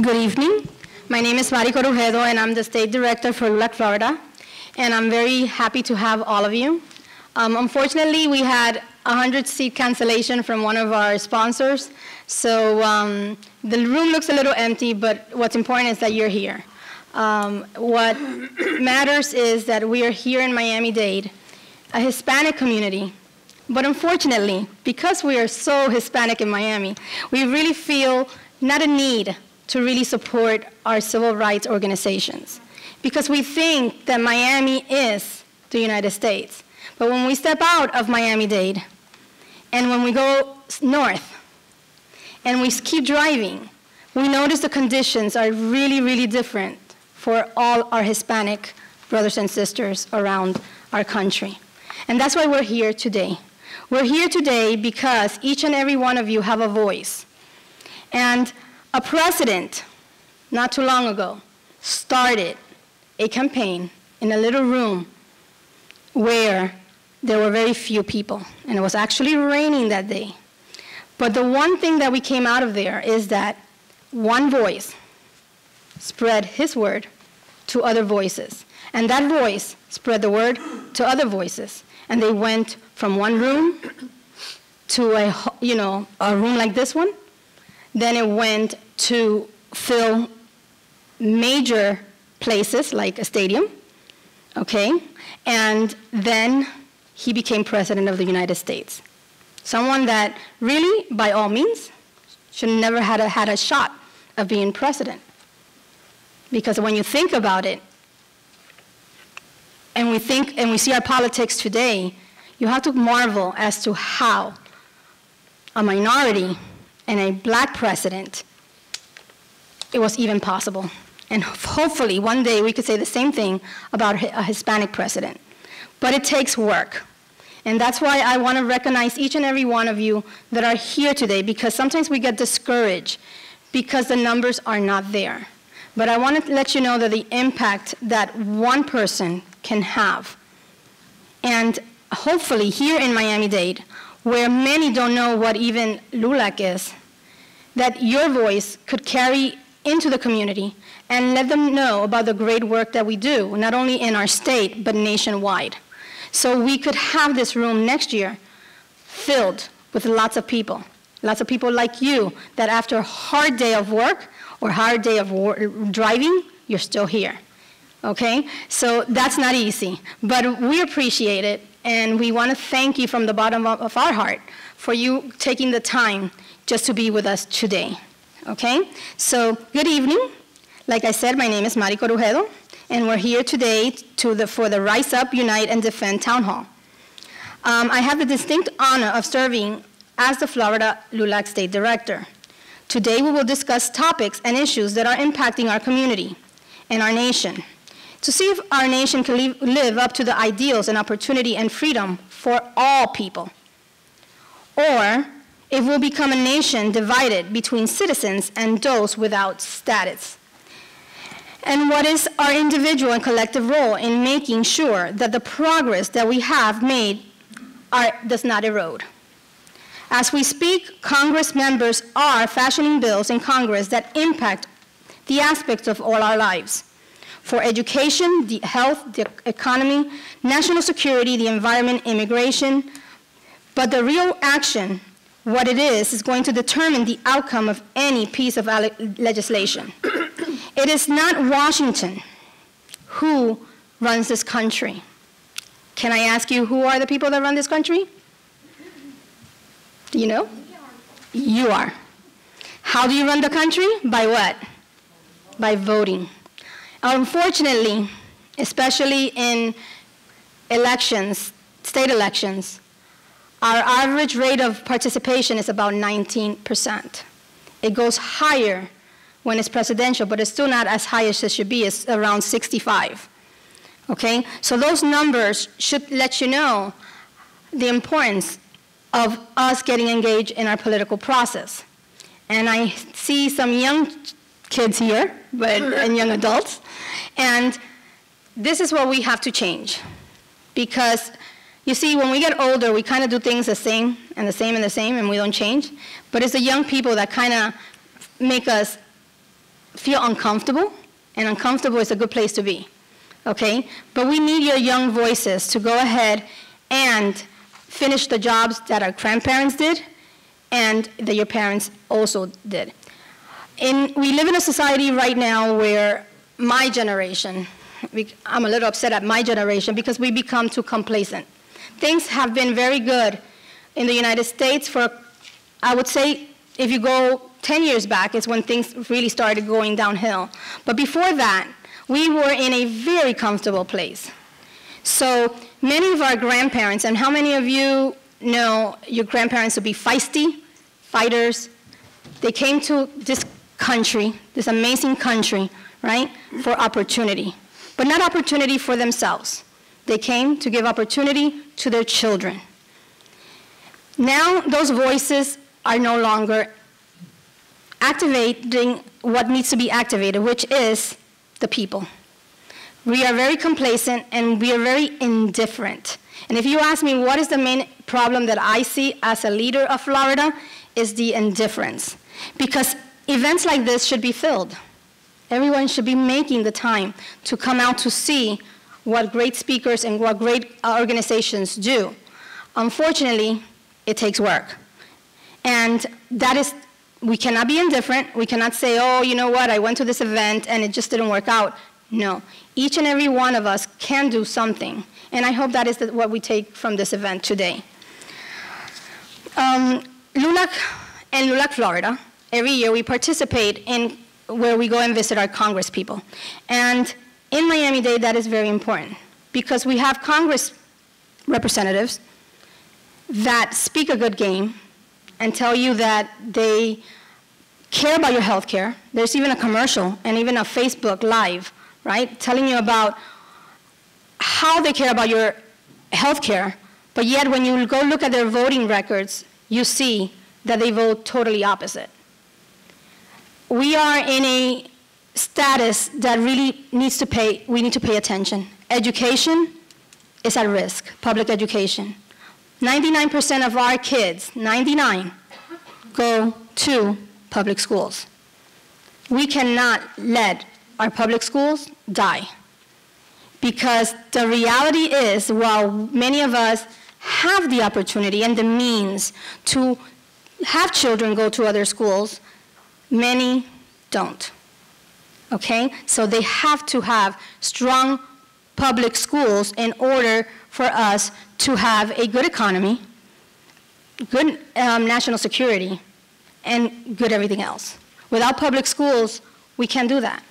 Good evening. My name is Mari Corujedo, and I'm the State Director for LULAC, Florida. And I'm very happy to have all of you. Unfortunately, we had a 100-seat cancellation from one of our sponsors. So the room looks a little empty, but what's important is that you're here. What matters is that we are here in Miami-Dade, a Hispanic community. But unfortunately, because we are so Hispanic in Miami, we really feel not a need to really support our civil rights organizations, because we think that Miami is the United States. But when we step out of Miami-Dade, and when we go north, and we keep driving, we notice the conditions are really, really different for all our Hispanic brothers and sisters around our country. And that's why we're here today. We're here today because each and every one of you have a voice. And a president, not too long ago, started a campaign in a little room where there were very few people, and it was actually raining that day. But the one thing that we came out of there is that one voice spread his word to other voices, and that voice spread the word to other voices, and they went from one room to a room like this one. Then it went to fill major places like a stadium, okay? And then he became president of the United States. Someone that really, by all means, should never had a shot of being president. Because when you think about it, and we see our politics today, you have to marvel as to how a minority and a black president, it was even possible. And hopefully one day we could say the same thing about a Hispanic president. But it takes work. And that's why I want to recognize each and every one of you that are here today, because sometimes we get discouraged because the numbers are not there. But I want to let you know that the impact that one person can have. And hopefully here in Miami-Dade, where many don't know what even LULAC is, that your voice could carry into the community and let them know about the great work that we do, not only in our state, but nationwide. So we could have this room next year filled with lots of people like you, that after a hard day of work or hard day of driving, you're still here, okay? So that's not easy, but we appreciate it, and we want to thank you from the bottom of our heart for you taking the time just to be with us today, okay? So good evening. Like I said, my name is Mari Corujedo, and we're here today for the Rise Up, Unite, and Defend Town Hall. I have the distinct honor of serving as the Florida LULAC State Director. Today we will discuss topics and issues that are impacting our community and our nation, to see if our nation can live up to the ideals and opportunity and freedom for all people, or if we'll become a nation divided between citizens and those without status. And what is our individual and collective role in making sure that the progress that we have made does not erode? As we speak, Congress members are fashioning bills in Congress that impact the aspects of all our lives. For education, the health, the economy, national security, the environment, immigration. But the real action, what it is going to determine the outcome of any piece of legislation. It is not Washington who runs this country. Can I ask you, who are the people that run this country? Do you know? You are. How do you run the country? By what? By voting. Unfortunately, especially in elections, state elections, our average rate of participation is about 19%. It goes higher when it's presidential, but it's still not as high as it should be. It's around 65. Okay? So those numbers should let you know the importance of us getting engaged in our political process. And I see some young kids here, and young adults, and this is what we have to change. Because you see, when we get older, we kind of do things the same and the same and the same, and we don't change. But it's the young people that kind of make us feel uncomfortable, and uncomfortable is a good place to be, okay? But we need your young voices to go ahead and finish the jobs that our grandparents did and that your parents also did. We live in a society right now where my generation, I'm a little upset at my generation because we become too complacent. Things have been very good in the United States for, I would say, if you go 10 years back, is when things really started going downhill. But before that, we were in a very comfortable place. So many of our grandparents, and how many of you know your grandparents to be feisty, fighters? They came to this country, this amazing country, right, for opportunity. But not opportunity for themselves. They came to give opportunity to their children. Now those voices are no longer activating what needs to be activated, which is the people. We are very complacent and we are very indifferent. And if you ask me what is the main problem that I see as a leader of Florida, is the indifference. Because events like this should be filled. Everyone should be making the time to come out to see what great speakers and what great organizations do. Unfortunately, it takes work. And that is, we cannot be indifferent. We cannot say, oh, you know what, I went to this event and it just didn't work out. No, each and every one of us can do something. And I hope that is what we take from this event today. LULAC and LULAC Florida, every year we participate in where we go and visit our Congress people. And in Miami-Dade, that is very important because we have Congress representatives that speak a good game and tell you that they care about your health care. There's even a commercial and even a Facebook Live, right, telling you about how they care about your health care, but yet when you go look at their voting records, you see that they vote totally opposite. We are in a status that really needs to we need to pay attention. Education is at risk, public education. 99% of our kids, 99, go to public schools. We cannot let our public schools die. Because the reality is, while many of us have the opportunity and the means to have children go to other schools, many don't, okay? So they have to have strong public schools in order for us to have a good economy, good national security, and good everything else. Without public schools, we can't do that.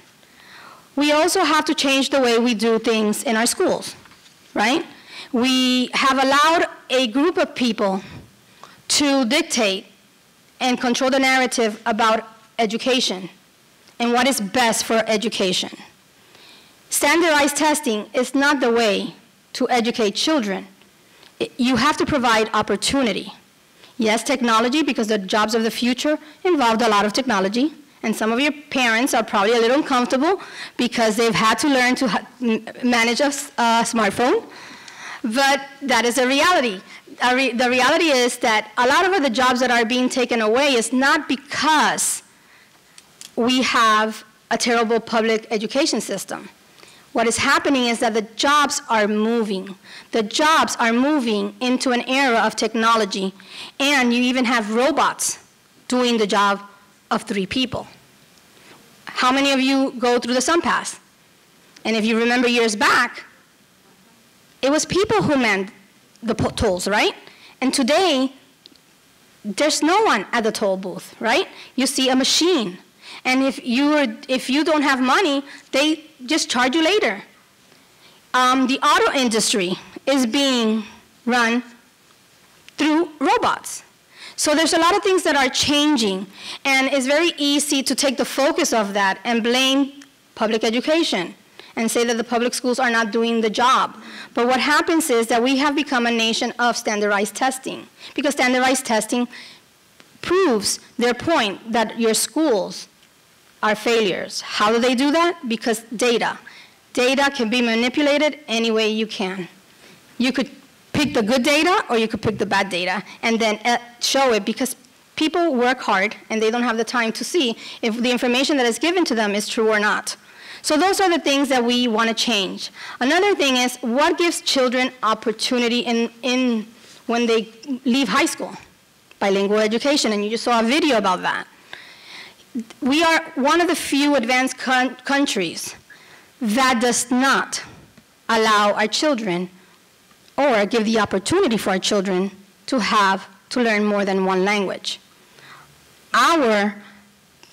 We also have to change the way we do things in our schools, right? We have allowed a group of people to dictate and control the narrative about education and what is best for education. Standardized testing is not the way to educate children. You have to provide opportunity. Yes, technology, because the jobs of the future involved a lot of technology, and some of your parents are probably a little uncomfortable because they've had to learn to manage a smartphone, but that is a reality. The reality is that a lot of the jobs that are being taken away is not because we have a terrible public education system. What is happening is that the jobs are moving. The jobs are moving into an era of technology, and you even have robots doing the job of 3 people. How many of you go through the SunPass? And if you remember years back, it was people who manned the tolls, right? And today, there's no one at the toll booth, right? You see a machine. And if you don't have money, they just charge you later. The auto industry is being run through robots. So there's a lot of things that are changing, and it's very easy to take the focus of that and blame public education and say that the public schools are not doing the job. But what happens is that we have become a nation of standardized testing, because standardized testing proves their point that your schools are failures. How do they do that? Because data. Data can be manipulated any way you can. You could pick the good data or you could pick the bad data and then show it, because people work hard and they don't have the time to see if the information that is given to them is true or not. So those are the things that we want to change. Another thing is, what gives children opportunity when they leave high school? Bilingual education, and you just saw a video about that. We are one of the few advanced countries that does not allow our children or give the opportunity for our children to learn more than one language. Our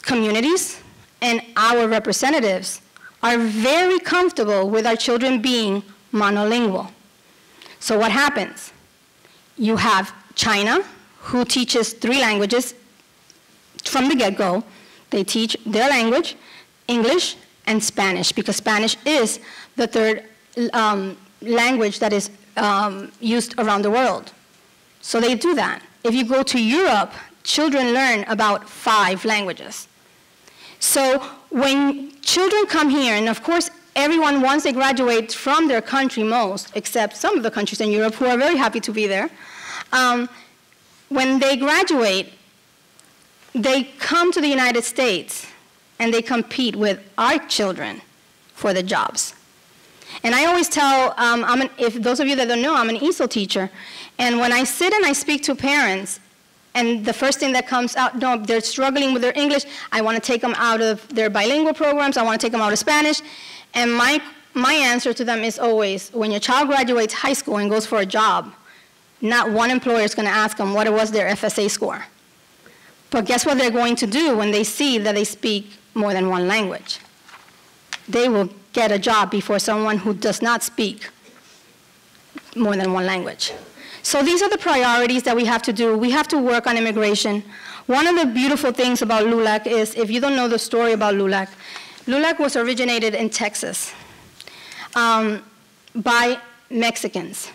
communities and our representatives are very comfortable with our children being monolingual. So what happens? You have China, who teaches 3 languages from the get-go. They teach their language, English, and Spanish, because Spanish is the 3rd language that is used around the world. So they do that. If you go to Europe, children learn about 5 languages. So when children come here, and of course everyone, once they graduate from their country, most, except some of the countries in Europe who are very happy to be there, when they graduate, they come to the United States and they compete with our children for the jobs. And I always tell, if those of you that don't know, I'm an ESOL teacher. And when I sit and I speak to parents, and the first thing that comes out, no, they're struggling with their English, I want to take them out of their bilingual programs, I want to take them out of Spanish. And my answer to them is always, when your child graduates high school and goes for a job, not one employer is going to ask them what was their FSA score. But guess what they're going to do when they see that they speak more than one language? They will get a job before someone who does not speak more than one language. So these are the priorities that we have to do. We have to work on immigration. One of the beautiful things about LULAC is, if you don't know the story about LULAC, LULAC was originated in Texas by Mexicans.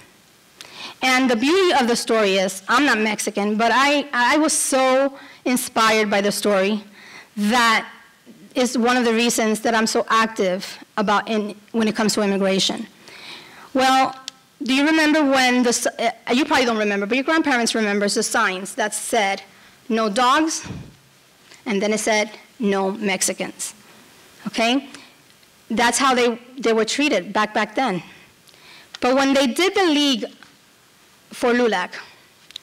And the beauty of the story is, I'm not Mexican, but I was so inspired by the story that is one of the reasons that I'm so active about when it comes to immigration. Well, do you remember when you probably don't remember, but your grandparents remember the signs that said, no dogs, and then it said, no Mexicans, okay? That's how they were treated back then. But when they did the League for LULAC,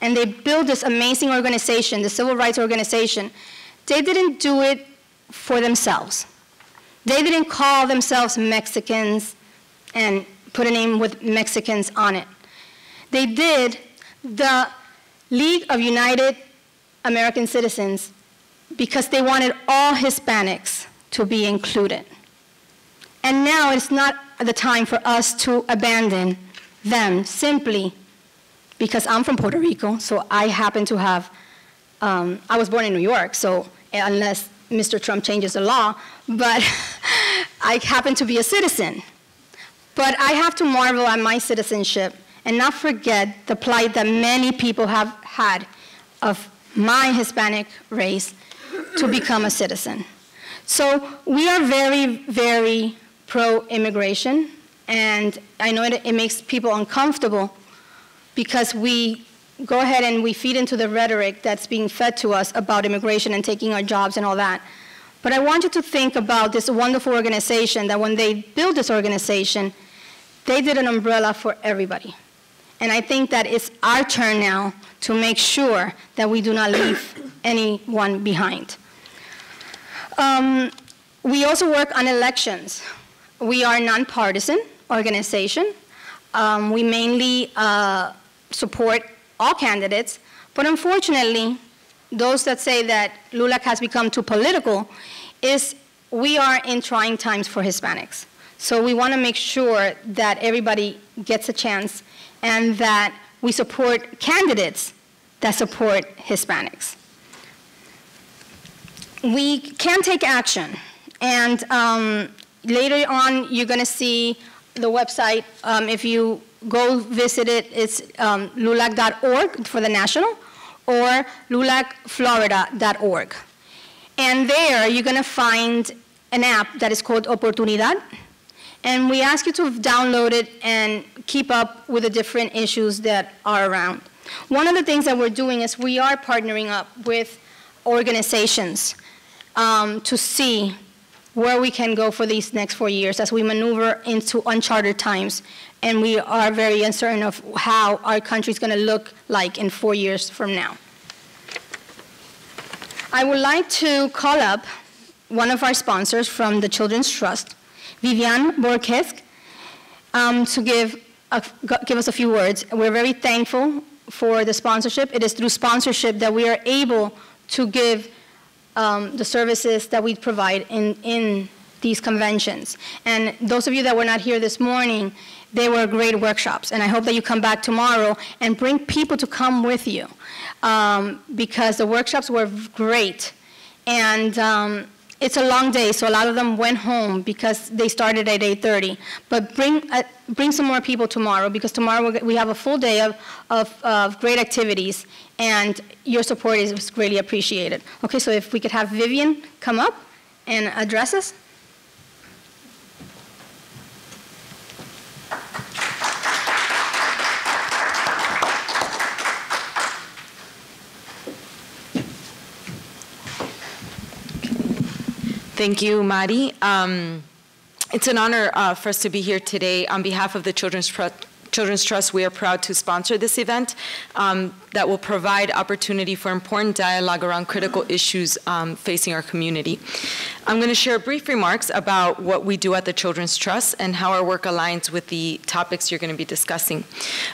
and they built this amazing organization, the civil rights organization, they didn't do it for themselves. They didn't call themselves Mexicans and put a name with Mexicans on it. They did the League of United American Citizens because they wanted all Hispanics to be included. And now it's not the time for us to abandon them simply because I'm from Puerto Rico, so I happen to have, I was born in New York, so unless Mr. Trump changes the law, but I happen to be a citizen. But I have to marvel at my citizenship and not forget the plight that many people have had of my Hispanic race to become a citizen. So we are very, very pro-immigration, and I know it makes people uncomfortable because we go ahead and we feed into the rhetoric that's being fed to us about immigration and taking our jobs and all that. But I want you to think about this wonderful organization that when they built this organization, they did an umbrella for everybody. And I think that it's our turn now to make sure that we do not leave anyone behind. We also work on elections. We are a nonpartisan organization. We mainly support all candidates, but unfortunately, those that say that LULAC has become too political is we are in trying times for Hispanics. So we want to make sure that everybody gets a chance and that we support candidates that support Hispanics. We can take action, and later on you're going to see the website. If you go visit it, it's lulac.org for the national, or lulacflorida.org. And there you're going to find an app that is called Oportunidad. And we ask you to download it and keep up with the different issues that are around. One of the things that we're doing is we are partnering up with organizations to see where we can go for these next 4 years as we maneuver into uncharted times. And we are very uncertain of how our country is going to look like in 4 years from now. I would like to call up one of our sponsors from the Children's Trust, Vivianne Bohorques, to give us a few words. We're very thankful for the sponsorship. It is through sponsorship that we are able to give the services that we provide in these conventions. And those of you that were not here this morning, they were great workshops. And I hope that you come back tomorrow and bring people to come with you because the workshops were great. And it's a long day, so a lot of them went home because they started at 8:30. But bring some more people tomorrow because tomorrow we have a full day of great activities, and your support is greatly appreciated. Okay, so if we could have Vivianne come up and address us. Thank you, Mari. It's an honor for us to be here today. On behalf of the Children's Trust, we are proud to sponsor this event that will provide opportunity for important dialogue around critical issues facing our community. I'm going to share brief remarks about what we do at the Children's Trust and how our work aligns with the topics you're going to be discussing.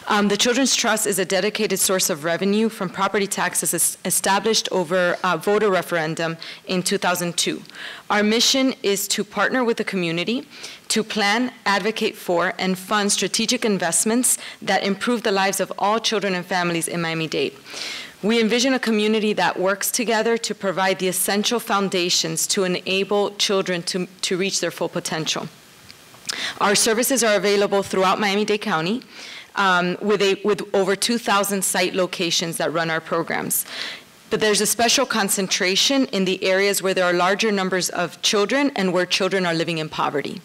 The Children's Trust is a dedicated source of revenue from property taxes established over a voter referendum in 2002. Our mission is to partner with the community to plan, advocate for, and fund strategic investments that improve the lives of all children and families in Miami-Dade. We envision a community that works together to provide the essential foundations to enable children to reach their full potential. Our services are available throughout Miami-Dade County with over 2,000 site locations that run our programs. But there's a special concentration in the areas where there are larger numbers of children and where children are living in poverty.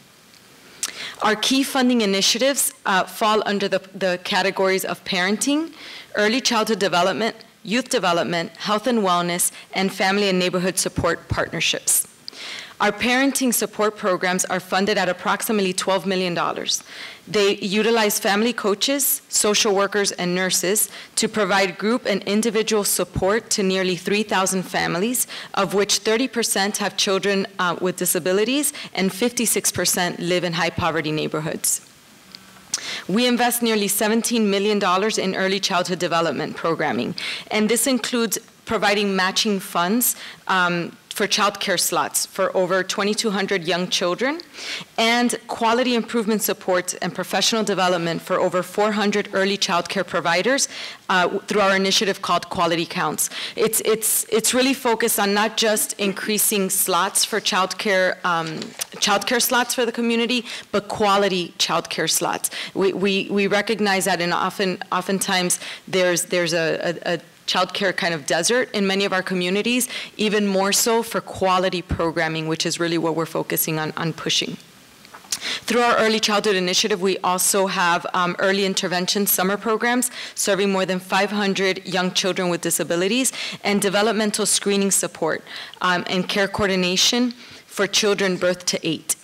Our key funding initiatives fall under the categories of parenting, early childhood development, youth development, health and wellness, and family and neighborhood support partnerships. Our parenting support programs are funded at approximately $12 million. They utilize family coaches, social workers, and nurses to provide group and individual support to nearly 3,000 families, of which 30% have children with disabilities and 56% live in high poverty neighborhoods. We invest nearly $17 million in early childhood development programming, and this includes providing matching funds for child care slots for over 2,200 young children, and quality improvement support and professional development for over 400 early child care providers through our initiative called Quality Counts. It's really focused on not just increasing slots for child care slots for the community, but quality child care slots. We recognize that, and oftentimes there's a childcare kind of desert in many of our communities, even more so for quality programming, which is really what we're focusing on pushing. Through our early childhood initiative, we also have early intervention summer programs serving more than 500 young children with disabilities, and developmental screening support and care coordination for children birth to 8.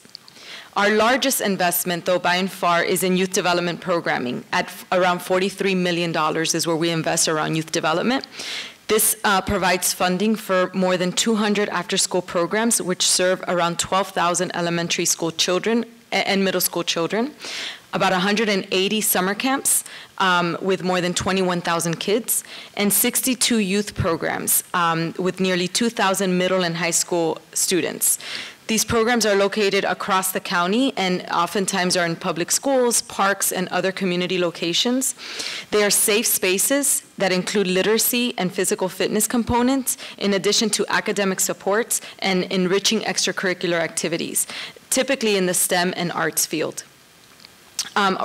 Our largest investment, though, by and far, is in youth development programming. At around $43 million is where we invest around youth development. This provides funding for more than 200 after-school programs, which serve around 12,000 elementary school children and middle school children, about 180 summer camps with more than 21,000 kids, and 62 youth programs with nearly 2,000 middle and high school students. These programs are located across the county and oftentimes are in public schools, parks, and other community locations. They are safe spaces that include literacy and physical fitness components, in addition to academic supports and enriching extracurricular activities, typically in the STEM and arts field.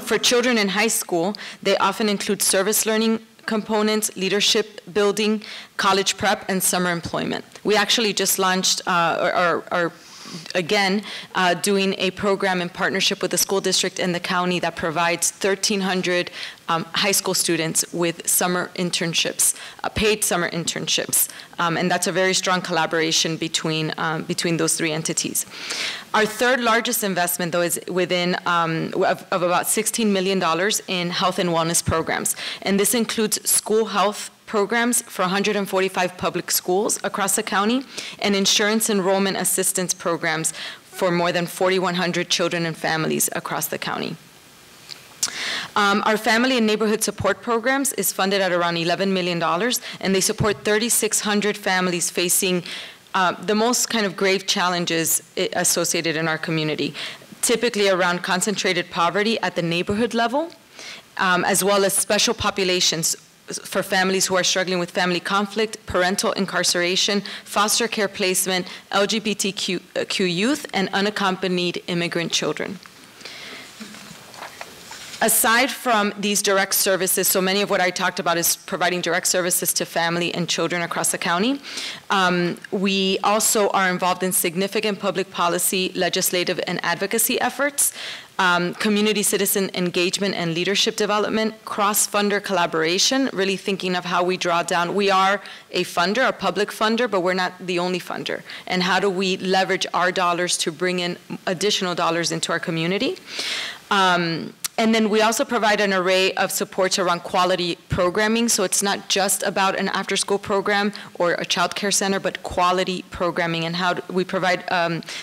For children in high school, they often include service learning components, leadership building, college prep, and summer employment. We actually just launched, are again, doing a program in partnership with the school district and the county that provides 1,300 high school students with summer internships, paid summer internships. And that's a very strong collaboration between those three entities. Our third largest investment, though, is within of about $16 million in health and wellness programs. And this includes school health programs for 145 public schools across the county, and insurance enrollment assistance programs for more than 4,100 children and families across the county. Our family and neighborhood support programs is funded at around $11 million, and they support 3,600 families facing the most kind of grave challenges associated in our community, typically around concentrated poverty at the neighborhood level, as well as special populations for families who are struggling with family conflict, parental incarceration, foster care placement, LGBTQ youth, and unaccompanied immigrant children. Aside from these direct services, so many of what I talked about is providing direct services to family and children across the county. We also are involved in significant public policy, legislative, and advocacy efforts, community citizen engagement and leadership development, cross-funder collaboration, really thinking of how we draw down. We are a funder, a public funder, but we're not the only funder. And how do we leverage our dollars to bring in additional dollars into our community? And then we also provide an array of supports around quality programming. So it's not just about an after-school program or a child care center, but quality programming, and how we provide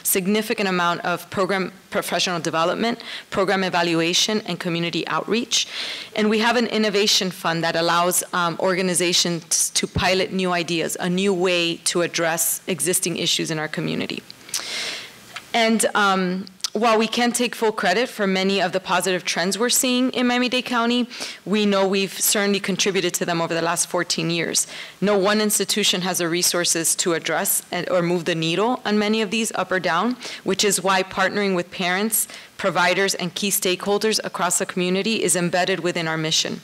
significant amount of program professional development, program evaluation, and community outreach. And we have an innovation fund that allows organizations to pilot new ideas, a new way to address existing issues in our community. And while we can't take full credit for many of the positive trends we're seeing in Miami-Dade County, we know we've certainly contributed to them over the last 14 years. No one institution has the resources to address or move the needle on many of these up or down, which is why partnering with parents, providers, and key stakeholders across the community is embedded within our mission.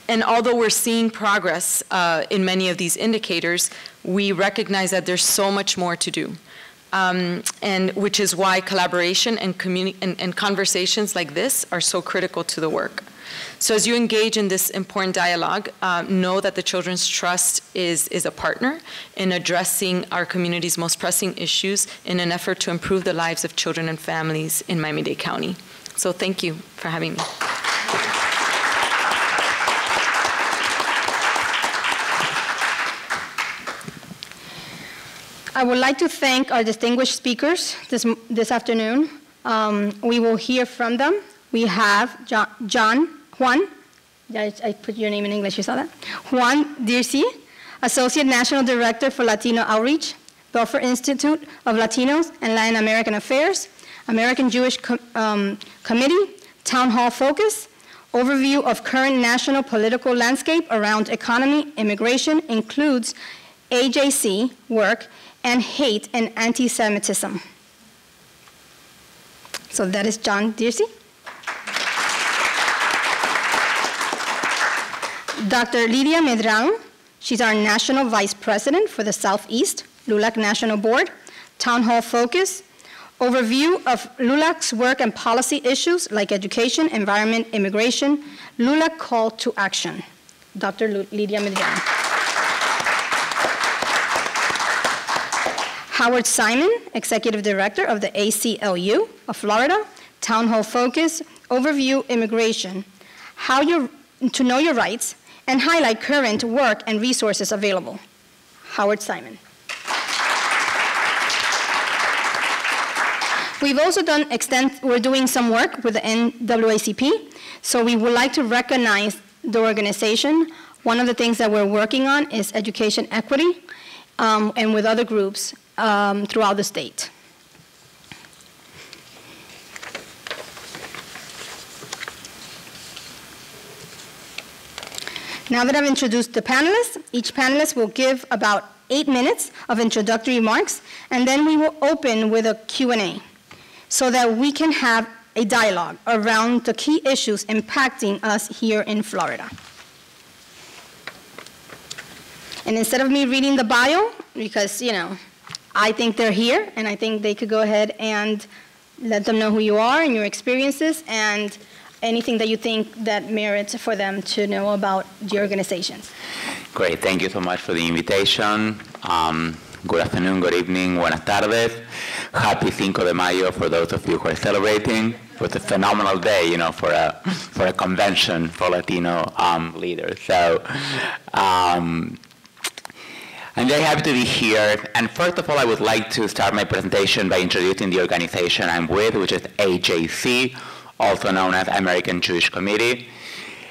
And although we're seeing progress in many of these indicators, we recognize that there's so much more to do. And which is why collaboration and conversations like this are so critical to the work. So as you engage in this important dialogue, know that the Children's Trust is a partner in addressing our community's most pressing issues in an effort to improve the lives of children and families in Miami-Dade County. So thank you for having me. I would like to thank our distinguished speakers this afternoon. We will hear from them. We have Juan, I put your name in English, you saw that? Juan Dircie, Associate National Director for Latino Outreach, Belfer Institute of Latinos and Latin American Affairs, American Jewish Committee, Town Hall Focus, overview of current national political landscape around economy, immigration, includes AJC work, and hate and anti-Semitism. So that is John Dircie. Dr. Lydia Medrano, she's our National Vice President for the Southeast, LULAC National Board, Town Hall Focus, overview of LULAC's work and policy issues like education, environment, immigration, LULAC Call to Action. Dr. Lydia Medrano. Howard Simon, Executive Director of the ACLU of Florida, Town Hall Focus, Overview Immigration, to know your rights, and highlight current work and resources available. Howard Simon. We've also we're doing some work with the NAACP, so we would like to recognize the organization. One of the things that we're working on is education equity, and with other groups throughout the state. Now that I've introduced the panelists, each panelist will give about 8 minutes of introductory remarks, and then we will open with a Q&A so that we can have a dialogue around the key issues impacting us here in Florida. And instead of me reading the bio, because, you know, I think they're here, and I think they could go ahead and let them know who you are and your experiences and anything that you think that merits for them to know about the organizations. Great, thank you so much for the invitation. Good afternoon, good evening, buenas tardes. Happy Cinco de Mayo for those of you who are celebrating. It was a phenomenal day, you know, for a convention for Latino leaders. So I'm very happy to be here. And first of all, I would like to start my presentation by introducing the organization I'm with, which is AJC, also known as American Jewish Committee.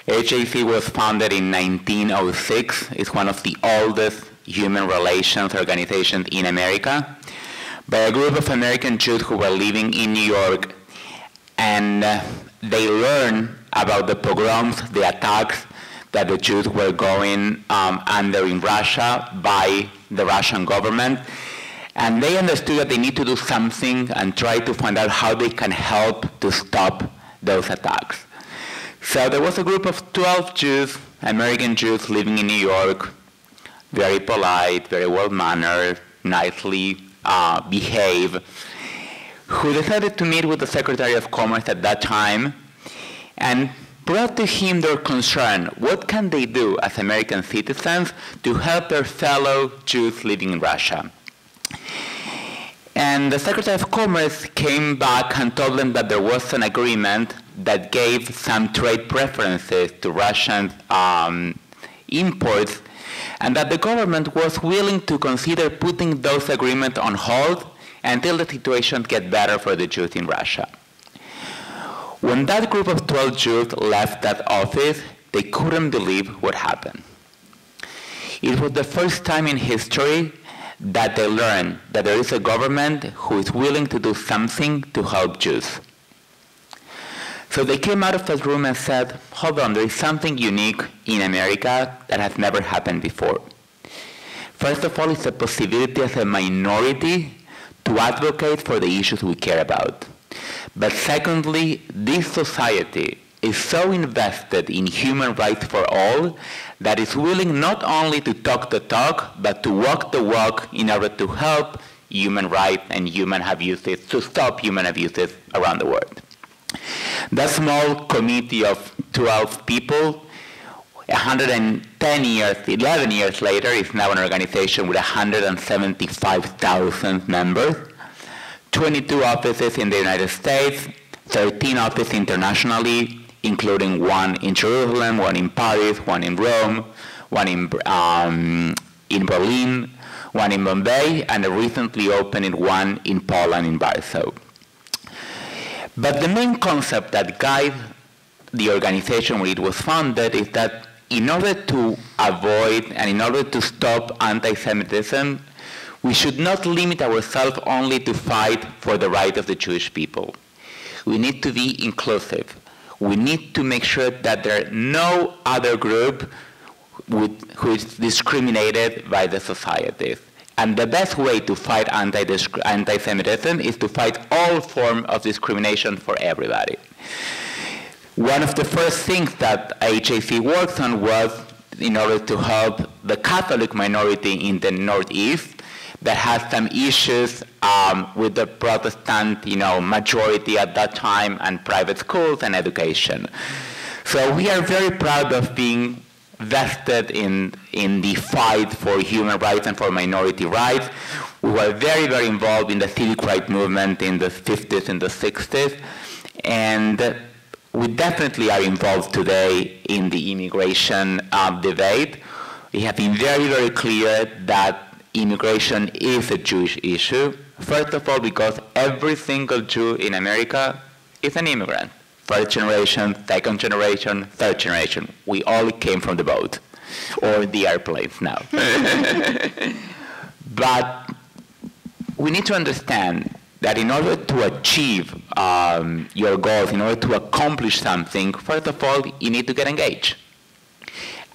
AJC was founded in 1906. It's one of the oldest human relations organizations in America by a group of American Jews who were living in New York, and they learned about the pogroms, the attacks that the Jews were going under in Russia by the Russian government, and they understood that they need to do something and try to find out how they can help to stop those attacks. So there was a group of 12 Jews, American Jews living in New York, very polite, very well-mannered, nicely behaved, who decided to meet with the Secretary of Commerce at that time and brought to him their concern. What can they do as American citizens to help their fellow Jews living in Russia? And the Secretary of Commerce came back and told them that there was an agreement that gave some trade preferences to Russian imports, and that the government was willing to consider putting those agreements on hold until the situation gets better for the Jews in Russia. When that group of 12 Jews left that office, they couldn't believe what happened. It was the first time in history that they learned that there is a government who is willing to do something to help Jews. So they came out of that room and said, hold on, there is something unique in America that has never happened before. First of all, it's a possibility as a minority to advocate for the issues we care about. But secondly, this society is so invested in human rights for all that it's willing not only to talk the talk, but to walk the walk in order to help human rights and human abuses, to stop human abuses around the world. That small committee of 12 people, 110 years, 11 years later, is now an organization with 175,000 members, 22 offices in the United States, 13 offices internationally, including one in Jerusalem, one in Paris, one in Rome, one in Berlin, one in Bombay, and a recently opened one in Poland, in Warsaw. But the main concept that guides the organization when it was founded is that in order to avoid and in order to stop anti-Semitism, we should not limit ourselves only to fight for the right of the Jewish people. We need to be inclusive. We need to make sure that there is no other group who is discriminated by the society. And the best way to fight anti-Semitism is to fight all forms of discrimination for everybody. One of the first things that HAC worked on was in order to help the Catholic minority in the Northeast that had some issues with the Protestant, majority at that time, and private schools and education. So we are very proud of being vested in the fight for human rights and for minority rights. We were very, very involved in the civic rights movement in the 50s and the 60s, and we definitely are involved today in the immigration debate. We have been very, very clear that immigration is a Jewish issue. First of all, because every single Jew in America is an immigrant. First generation, second generation, third generation. We all came from the boat, or the airplanes now. But we need to understand that in order to achieve your goals, in order to accomplish something, first of all, you need to get engaged.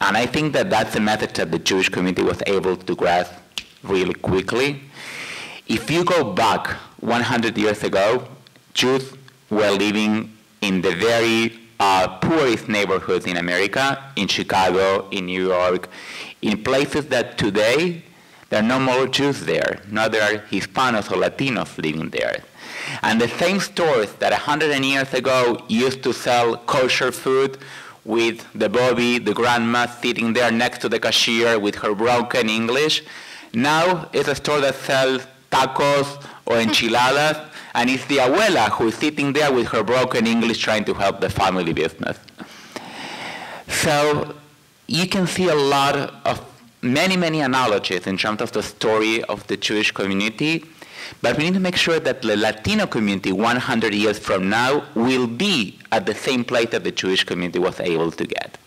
And I think that that's a message that the Jewish community was able to grasp really quickly. If you go back 100 years ago, Jews were living in the very poorest neighborhoods in America, in Chicago, in New York, in places that today there are no more Jews there. Now there are Hispanos or Latinos living there. And the same stores that 100 years ago used to sell kosher food with the Bobby, the grandma, sitting there next to the cashier with her broken English, now it's a store that sells tacos or enchiladas, and it's the abuela who is sitting there with her broken English trying to help the family business. So you can see a lot of many analogies in terms of the story of the Jewish community, but we need to make sure that the Latino community 100 years from now will be at the same place that the Jewish community was able to get.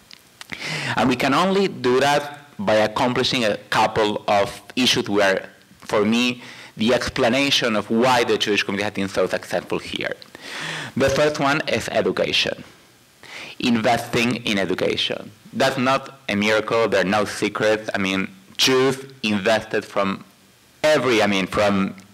And we can only do that by accomplishing a couple of issues where, for me, the explanation of why the Jewish community has been so successful here. The first one is education. Investing in education. That's not a miracle. There are no secrets. I mean, Jews invested from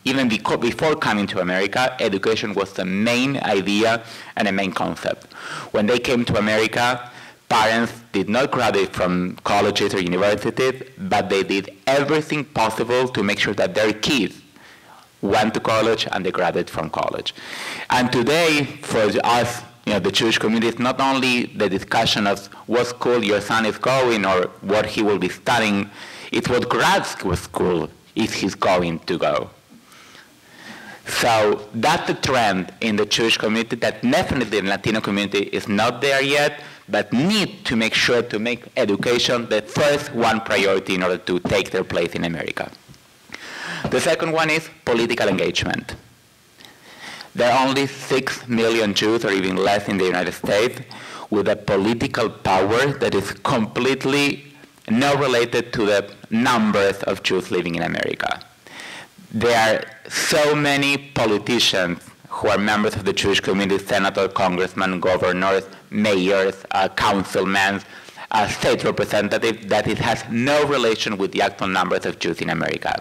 even before coming to America, education was the main idea and a main concept. When they came to America, parents did not graduate from colleges or universities, but they did everything possible to make sure that their kids went to college and they graduated from college. And today, for us, the Jewish community, is not only the discussion of what school your son is going or what he will be studying, it's what grad school is he's going to go. So that's the trend in the Jewish community that definitely in the Latino community is not there yet, but need to make sure to make education the first one priority in order to take their place in America. The second one is political engagement. There are only 6 million Jews, or even less, in the United States, with a political power that is completely not related to the numbers of Jews living in America. There are so many politicians who are members of the Jewish community, senators, congressmen, governors, mayors, councilmen, state representatives, that it has no relation with the actual numbers of Jews in America.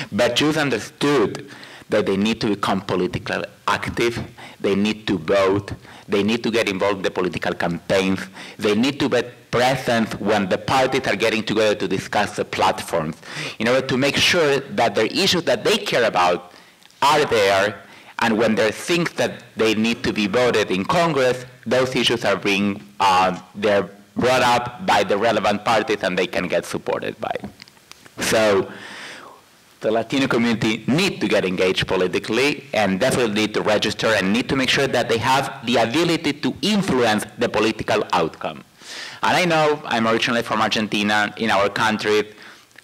But Jews understood that they need to become politically active, they need to vote, they need to get involved in the political campaigns, they need to be present when the parties are getting together to discuss the platforms, in order to make sure that the issues that they care about are there, and when there are things that they need to be voted in Congress, those issues are they're brought up by the relevant parties and they can get supported by. So the Latino community need to get engaged politically and definitely need to register and need to make sure that they have the ability to influence the political outcome. And I know I'm originally from Argentina. In our country,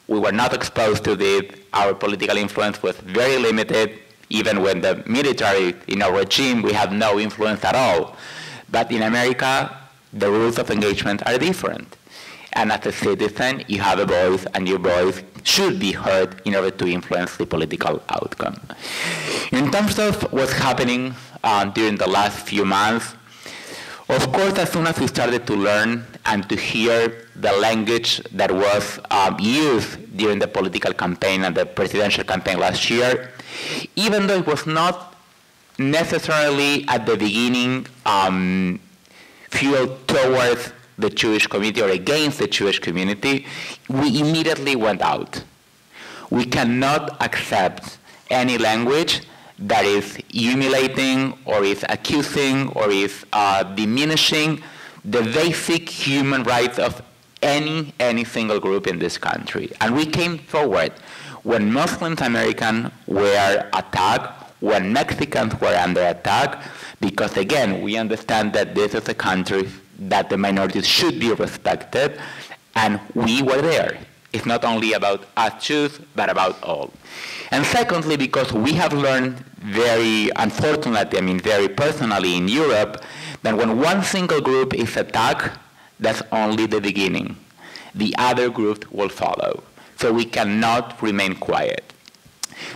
we were not exposed to this. Our political influence was very limited. Even when the military in our regime, we had no influence at all. But in America, the rules of engagement are different. And as a citizen, you have a voice, and your voice should be heard in order to influence the political outcome. In terms of what's happening during the last few months, of course, as soon as we started to learn and to hear the language that was used during the political campaign and the presidential campaign last year, even though it was not necessarily at the beginning fueled towards the Jewish community or against the Jewish community, we immediately went out. We cannot accept any language that is humiliating or is accusing or is diminishing the basic human rights of any single group in this country. And we came forward when Muslims Americans were attacked, when Mexicans were under attack, because again, we understand that this is a country that the minorities should be respected, and we were there. It's not only about us Jews, but about all. And secondly, because we have learned very, unfortunately, very personally in Europe, that when one single group is attacked, that's only the beginning. The other groups will follow. So we cannot remain quiet.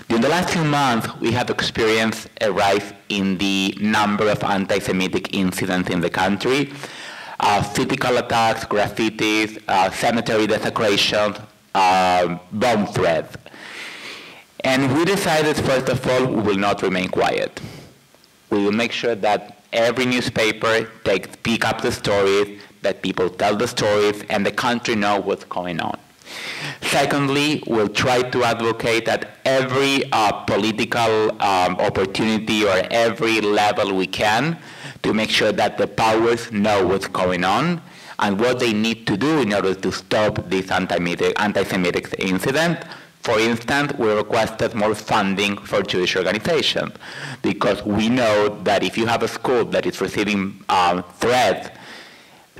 During the last few months, we have experienced a rise in the number of anti-Semitic incidents in the country. Physical attacks, graffitis, cemetery desecration, bomb threats. And we decided, first of all, we will not remain quiet. We will make sure that every newspaper pick up the stories, that people tell the stories, and the country know what's going on. Secondly, we'll try to advocate at every political opportunity or every level we can to make sure that the powers know what's going on and what they need to do in order to stop this anti-Semitic incident. For instance, we requested more funding for Jewish organizations because we know that if you have a school that is receiving threats,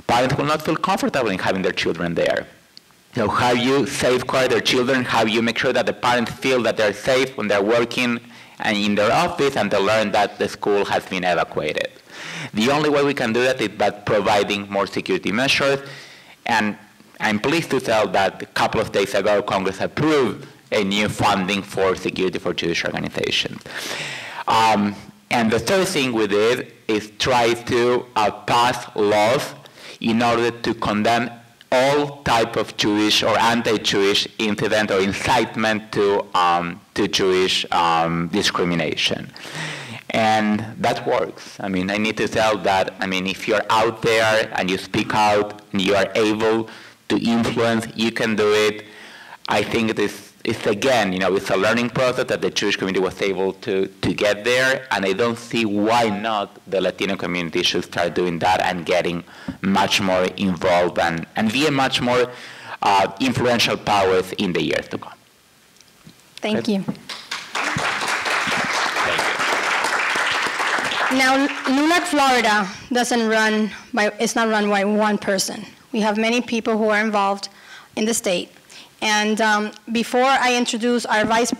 parents will not feel comfortable in having their children there. So how you safeguard their children, how you make sure that the parents feel that they're safe when they're working and in their office and they learn that the school has been evacuated. The only way we can do that is by providing more security measures. And I'm pleased to tell that a couple of days ago, Congress approved a new funding for security for Jewish organizations. And the third thing we did is try to pass laws in order to condemn all type of Jewish or anti-Jewish incident or incitement to Jewish discrimination. And that works. I mean, I need to tell that, I mean, if you're out there and you speak out and you are able to influence, you can do it. I think it's again, you know, it's a learning process that the Jewish community was able to get there, and I don't see why not the Latino community should start doing that and getting much more involved and be a much more influential powers in the years to come. Thank you. Now, LULAC Florida it's not run by one person. We have many people who are involved in the state. And before I introduce our vice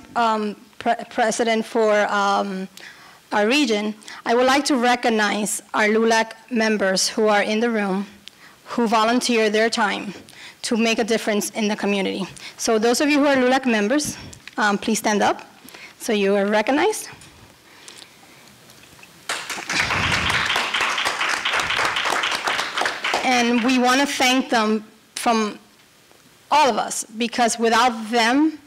president for our region, I would like to recognize our LULAC members who are in the room, who volunteer their time to make a difference in the community. So those of you who are LULAC members, please stand up so you are recognized. And we want to thank them from all of us, because without them,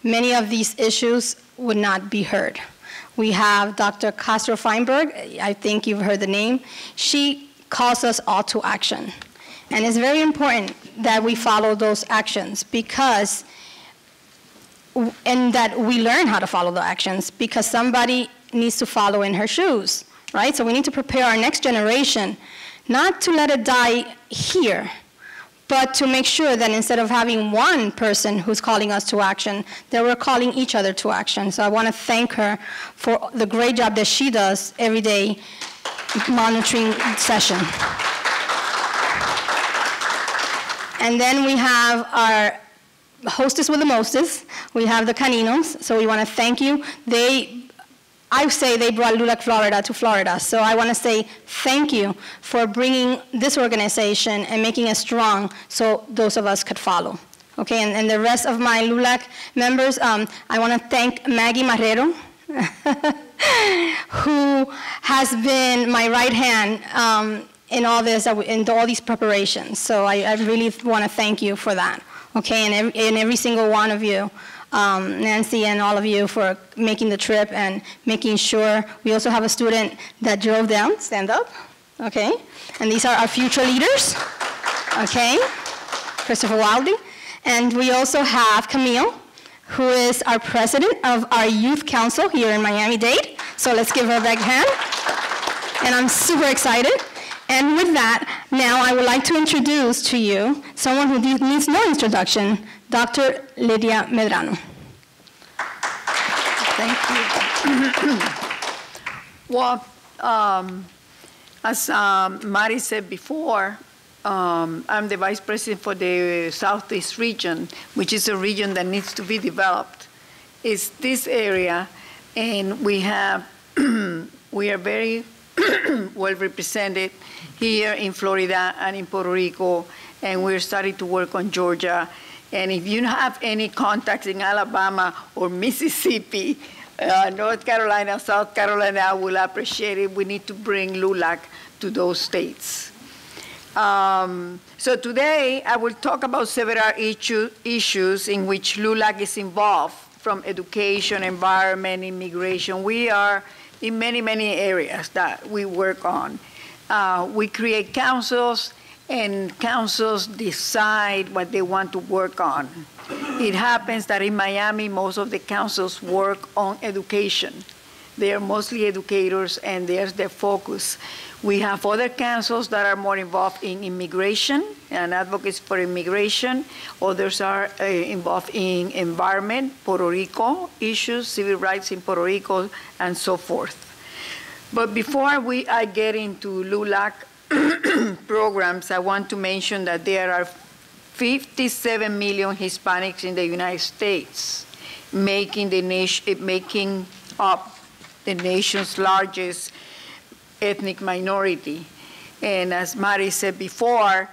many of these issues would not be heard. We have Dr. Castro Feinberg. I think you've heard the name. She calls us all to action. And it's very important that we follow those actions and that we learn how to follow the actions, because somebody needs to follow in her shoes, right? So we need to prepare our next generation, not to let it die here, but to make sure that instead of having one person who's calling us to action, that we're calling each other to action. So I want to thank her for the great job that she does every day monitoring session. And then we have our hostess with the mostest. We have the Caninos. So we want to thank you. I say they brought LULAC Florida to Florida. So I want to say thank you for bringing this organization and making it strong so those of us could follow. Okay, and the rest of my LULAC members, I want to thank Maggie Marrero, who has been my right hand in all this, in all these preparations. So I really want to thank you for that. Okay, and every single one of you. Nancy and all of you for making the trip and making sure. We also have a student that drove down, stand up, okay? And these are our future leaders, okay? Christopher Wildy. And we also have Camille, who is our president of our youth council here in Miami-Dade. So let's give her a big hand. And I'm super excited. And with that, now I would like to introduce to you someone who needs no introduction, Dr. Lydia Medrano. Thank you. Well, as Mari said before, I'm the vice president for the Southeast region, which is a region that needs to be developed. It's this area, and we are very well represented here in Florida and in Puerto Rico, and we're starting to work on Georgia. And if you have any contacts in Alabama or Mississippi, North Carolina, South Carolina, I will appreciate it. We need to bring LULAC to those states. So today, I will talk about several issues in which LULAC is involved, from education, environment, immigration. We are in many, many areas that we work on. We create councils and councils decide what they want to work on. It happens that in Miami, most of the councils work on education. They are mostly educators, and there's their focus. We have other councils that are more involved in immigration and advocacy for immigration. Others are involved in environment, Puerto Rico issues, civil rights in Puerto Rico, and so forth. But before I get into LULAC programs, I want to mention that there are 57 million Hispanics in the United States, making up the nation's largest ethnic minority. And as Mari said before,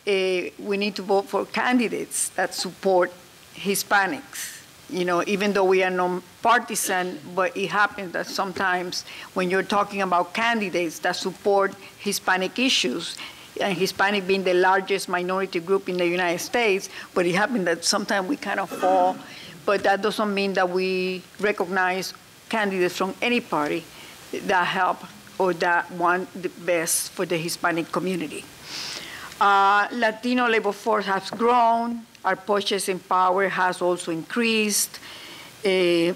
we need to vote for candidates that support Hispanics. You know, even though we are non-partisan, but it happens that sometimes when you're talking about candidates that support Hispanic issues, and Hispanic being the largest minority group in the United States, but it happens that sometimes we kind of fall, but that doesn't mean that we recognize candidates from any party that help or that want the best for the Hispanic community. Latino labor force has grown. Our purchasing power has also increased. The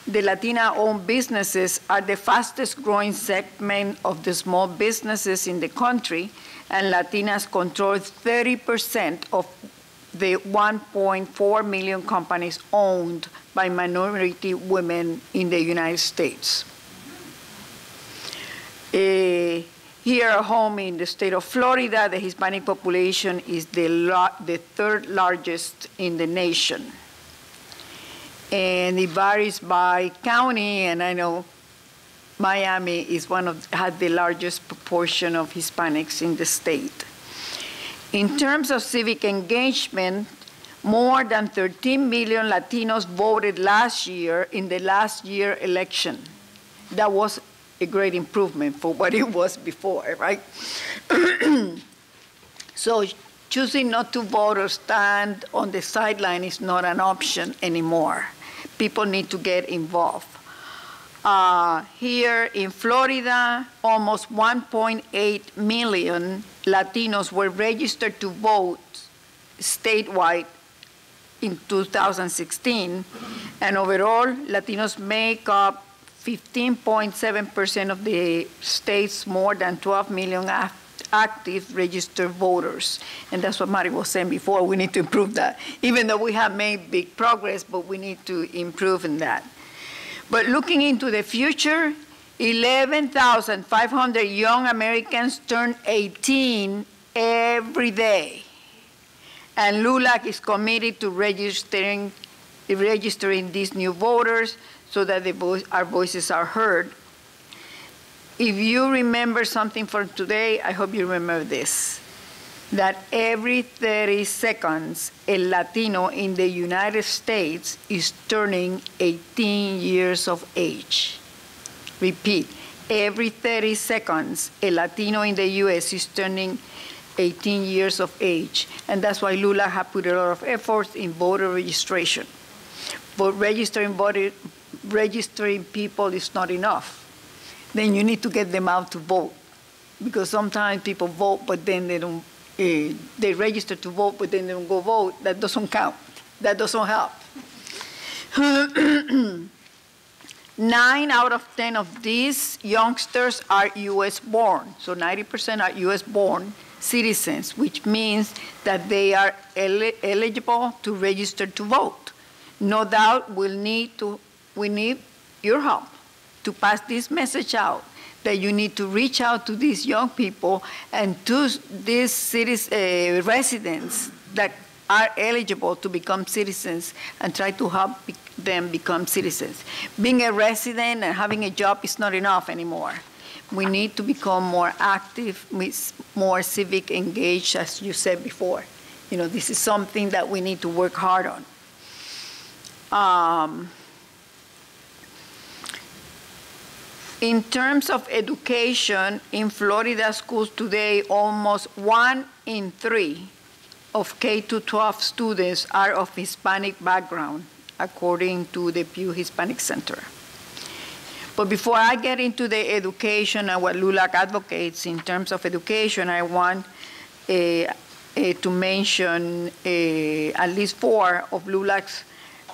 Latina-owned businesses are the fastest growing segment of the small businesses in the country, and Latinas control 30% of the 1.4 million companies owned by minority women in the United States. Here at home in the state of Florida, the Hispanic population is the third largest in the nation. And it varies by county, and I know Miami is had the largest proportion of Hispanics in the state. In terms of civic engagement, more than 13 million Latinos voted last year in the last year election. That was a great improvement for what it was before, right? So choosing not to vote or stand on the sideline is not an option anymore. People need to get involved. Here in Florida, almost 1.8 million Latinos were registered to vote statewide in 2016, and overall, Latinos make up 15.7% of the state's more than 12 million active registered voters. And that's what Mari was saying before, we need to improve that. Even though we have made big progress, but we need to improve in that. But looking into the future, 11,500 young Americans turn 18 every day. And LULAC is committed to registering these new voters so that our voices are heard. If you remember something from today, I hope you remember this, that every 30 seconds, a Latino in the United States is turning 18 years of age. Repeat, every 30 seconds, a Latino in the US is turning 18 years of age. And that's why LULAC has put a lot of effort in voter registration. But registering people is not enough. Then you need to get them out to vote. Because sometimes people vote, but then they don't, they register to vote, but then they don't go vote. That doesn't count. That doesn't help. 9 out of 10 of these youngsters are US born. So 90% are US born citizens, which means that they are eligible to register to vote. No doubt we need your help to pass this message out, that you need to reach out to these young people and to these residents that are eligible to become citizens and try to help them become citizens. Being a resident and having a job is not enough anymore. We need to become more active, more civic engaged, as you said before. You know, this is something that we need to work hard on. In terms of education, in Florida schools today, almost 1 in 3 of K-12 students are of Hispanic background, according to the Pew Hispanic Center. But before I get into the education and what LULAC advocates in terms of education, I want to mention at least 4 of LULAC's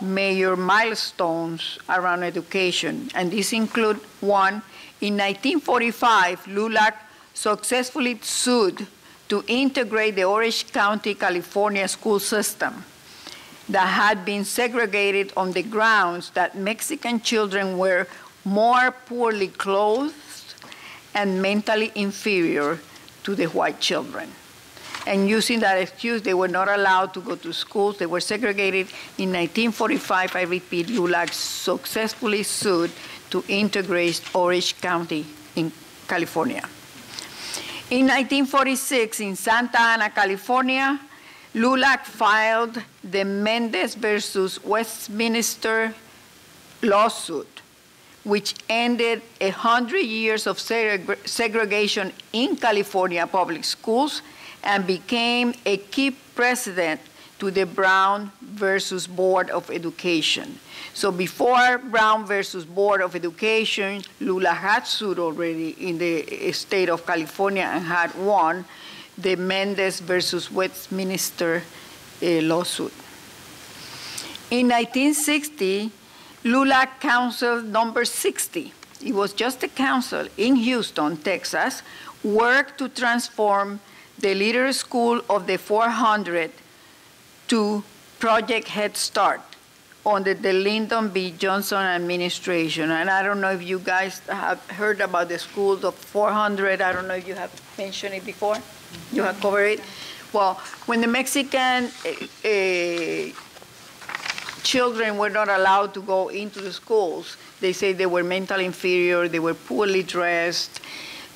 major milestones around education. And these include 1, in 1945, LULAC successfully sued to integrate the Orange County, California school system that had been segregated on the grounds that Mexican children were more poorly clothed and mentally inferior to the white children. And using that excuse, they were not allowed to go to schools. They were segregated. In 1945, I repeat, LULAC successfully sued to integrate Orange County in California. In 1946, in Santa Ana, California, LULAC filed the Mendez versus Westminster lawsuit, which ended 100 years of segregation in California public schools and became a key precedent to the Brown versus Board of Education. So before Brown versus Board of Education, LULAC had sued already in the state of California and had won the Mendez versus Westminster lawsuit. In 1960, LULAC Council number 60, it was just a council in Houston, Texas, worked to transform the Leader School of the 400 to Project Head Start under the Lyndon B. Johnson administration. And I don't know if you guys have heard about the schools of 400. I don't know if you have mentioned it before. You have covered it. Well, when the Mexican children were not allowed to go into the schools, they say they were mentally inferior, they were poorly dressed.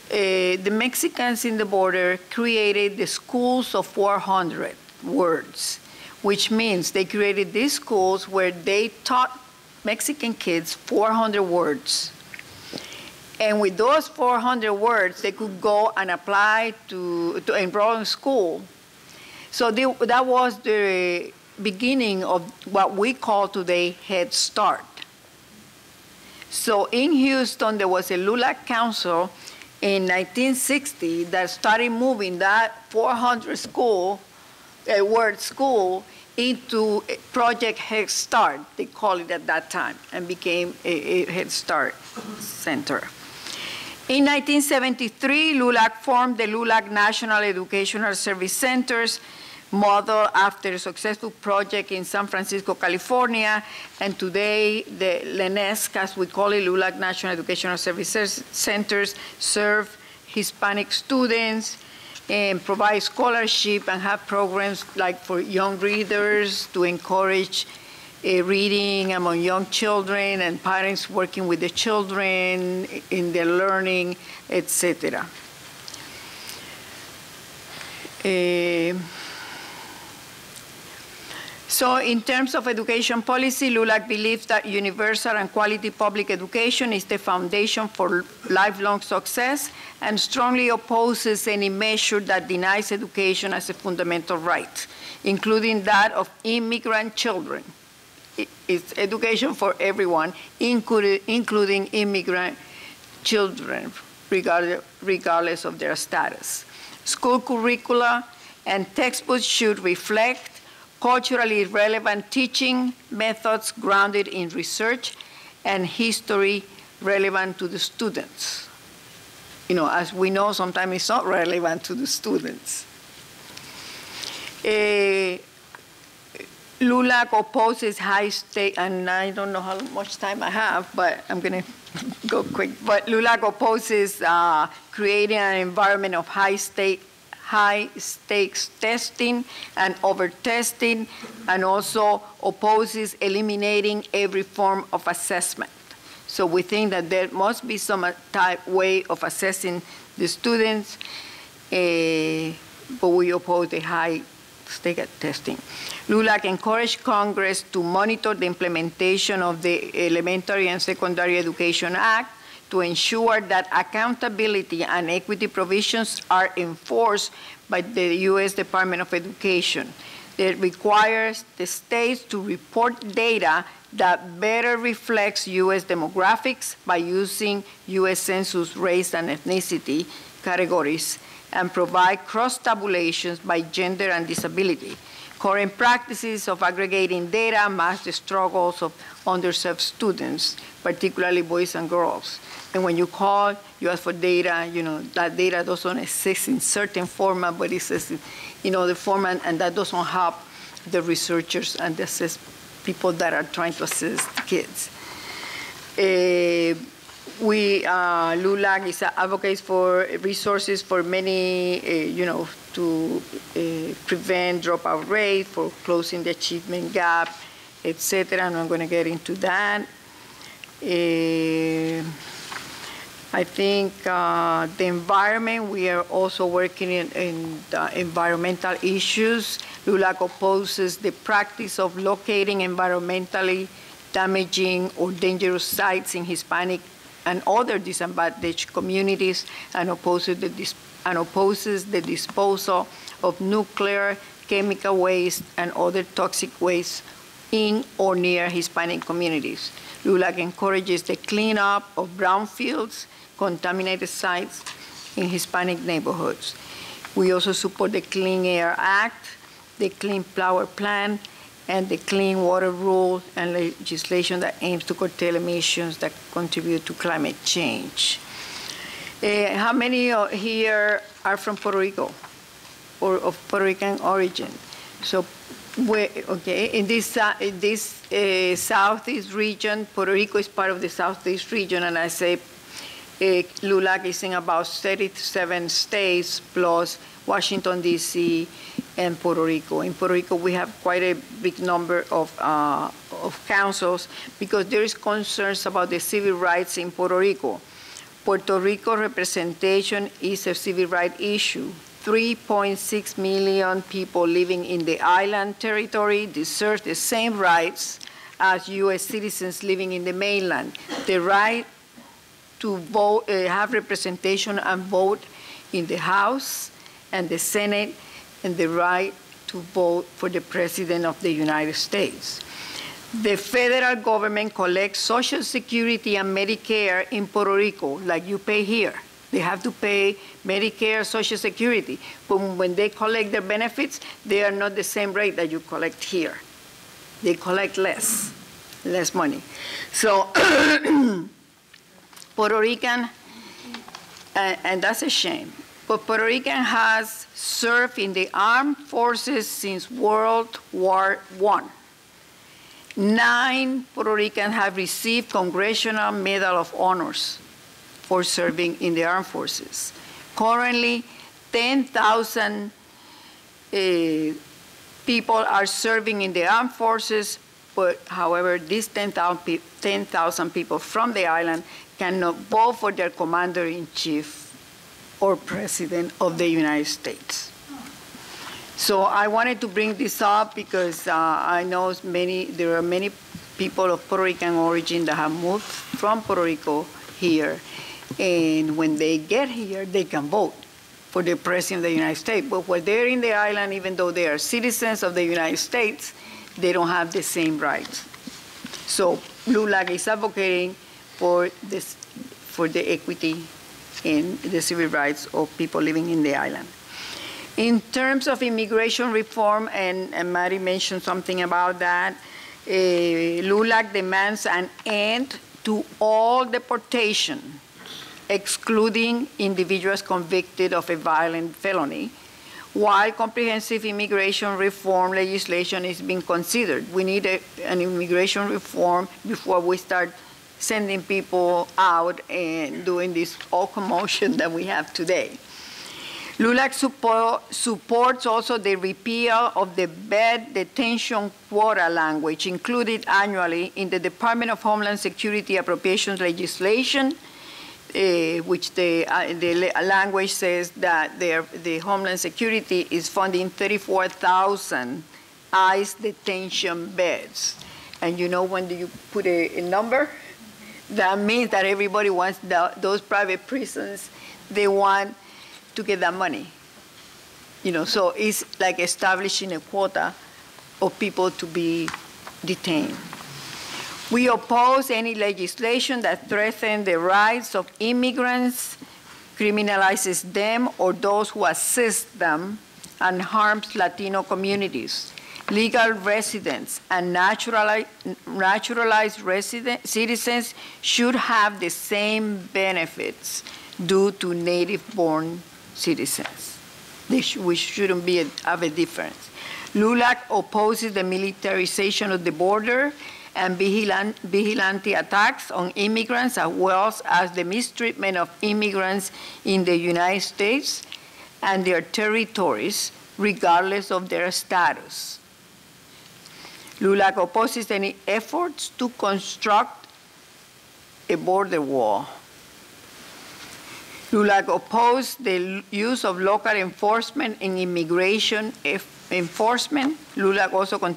The Mexicans in the border created the schools of 400 words, which means they created these schools where they taught Mexican kids 400 words. And with those 400 words, they could go and apply to enroll in school. So that was the beginning of what we call today Head Start. So in Houston, there was a LULAC council in 1960 that started moving that 400 word school into Project Head Start, they call it at that time, and became a Head Start center. In 1973, LULAC formed the LULAC National Educational Service Centers, modeled after a successful project in San Francisco, California, and today the LENESC, as we call it, LULAC National Educational Services Centers, serve Hispanic students and provide scholarship and have programs like for young readers to encourage reading among young children and parents working with the children in their learning, etc. So in terms of education policy, LULAC believes that universal and quality public education is the foundation for lifelong success and strongly opposes any measure that denies education as a fundamental right, including that of immigrant children. It's education for everyone, including immigrant children, regardless of their status. School curricula and textbooks should reflect culturally relevant teaching methods grounded in research and history relevant to the students. You know, as we know, sometimes it's not relevant to the students. LULAC opposes high stake, and I don't know how much time I have, but I'm gonna go quick. But LULAC opposes creating an environment of high stakes testing and over-testing, and also opposes eliminating every form of assessment. So we think that there must be some way of assessing the students, but we oppose the high stake testing. LULAC encouraged Congress to monitor the implementation of the Elementary and Secondary Education Act to ensure that accountability and equity provisions are enforced by the U.S. Department of Education. It requires the states to report data that better reflects U.S. demographics by using U.S. Census race and ethnicity categories and provide cross-tabulations by gender and disability. Current practices of aggregating data mask the struggles of underserved students, particularly boys and girls. And when you call, you ask for data, that data doesn't exist in certain format, but it exists in other format, and that doesn't help the researchers and the people that are trying to assist kids. LULAC is advocates for resources for many, to prevent dropout rate, for closing the achievement gap, etc. And I'm going to get into that. I think the environment, we are also working in environmental issues. LULAC opposes the practice of locating environmentally damaging or dangerous sites in Hispanic and other disadvantaged communities, and opposes the disposal of nuclear, chemical waste, and other toxic waste in or near Hispanic communities. LULAC encourages the cleanup of brownfields, contaminated sites in Hispanic neighborhoods. We also support the Clean Air Act, the Clean Power Plan, and the Clean Water Rule and legislation that aims to curtail emissions that contribute to climate change. How many here are from Puerto Rico or of Puerto Rican origin? So, in this Southeast region, Puerto Rico is part of the Southeast region, and I say LULAC is in about 37 states plus Washington, D.C., and Puerto Rico. In Puerto Rico, we have quite a big number of councils because there is concerns about the civil rights in Puerto Rico. Puerto Rico representation is a civil rights issue. 3.6 million people living in the island territory deserve the same rights as U.S. citizens living in the mainland. The right to vote, have representation and vote in the House and the Senate, and the right to vote for the President of the United States. The federal government collects Social Security and Medicare in Puerto Rico, like you pay here. They have to pay Medicare, Social Security, but when they collect their benefits, they are not the same rate that you collect here. They collect less money. So Puerto Rican, and that's a shame, but Puerto Rican has served in the armed forces since World War I. 9 Puerto Ricans have received Congressional Medal of Honors for serving in the armed forces. Currently, 10,000 people are serving in the armed forces, but however, these 10,000 people from the island cannot vote for their commander-in-chief or president of the United States. So I wanted to bring this up because I know there are many people of Puerto Rican origin that have moved from Puerto Rico here, and when they get here, they can vote for the president of the United States. But when they're in the island, even though they are citizens of the United States, they don't have the same rights. So LULAC is advocating for the equity in the civil rights of people living in the island. In terms of immigration reform, and Mary mentioned something about that, LULAC demands an end to all deportation, excluding individuals convicted of a violent felony, while comprehensive immigration reform legislation is being considered. We need an immigration reform before we start sending people out and doing this all commotion that we have today. LULAC supports also the repeal of the bed detention quota language included annually in the Department of Homeland Security appropriations legislation, which the language says that the Homeland Security is funding 34,000 ICE detention beds. And you know when you put a number, that means that everybody wants those private prisons, they want to get that money. So it's like establishing a quota of people to be detained. We oppose any legislation that threatens the rights of immigrants, criminalizes them or those who assist them, and harms Latino communities. Legal residents and naturalized citizens should have the same benefits due to native-born citizens. We shouldn't have a difference. LULAC opposes the militarization of the border and vigilante attacks on immigrants, as well as the mistreatment of immigrants in the United States and their territories, regardless of their status. LULAC opposes any efforts to construct a border wall. LULAC opposes the use of local enforcement in immigration enforcement. LULAC also will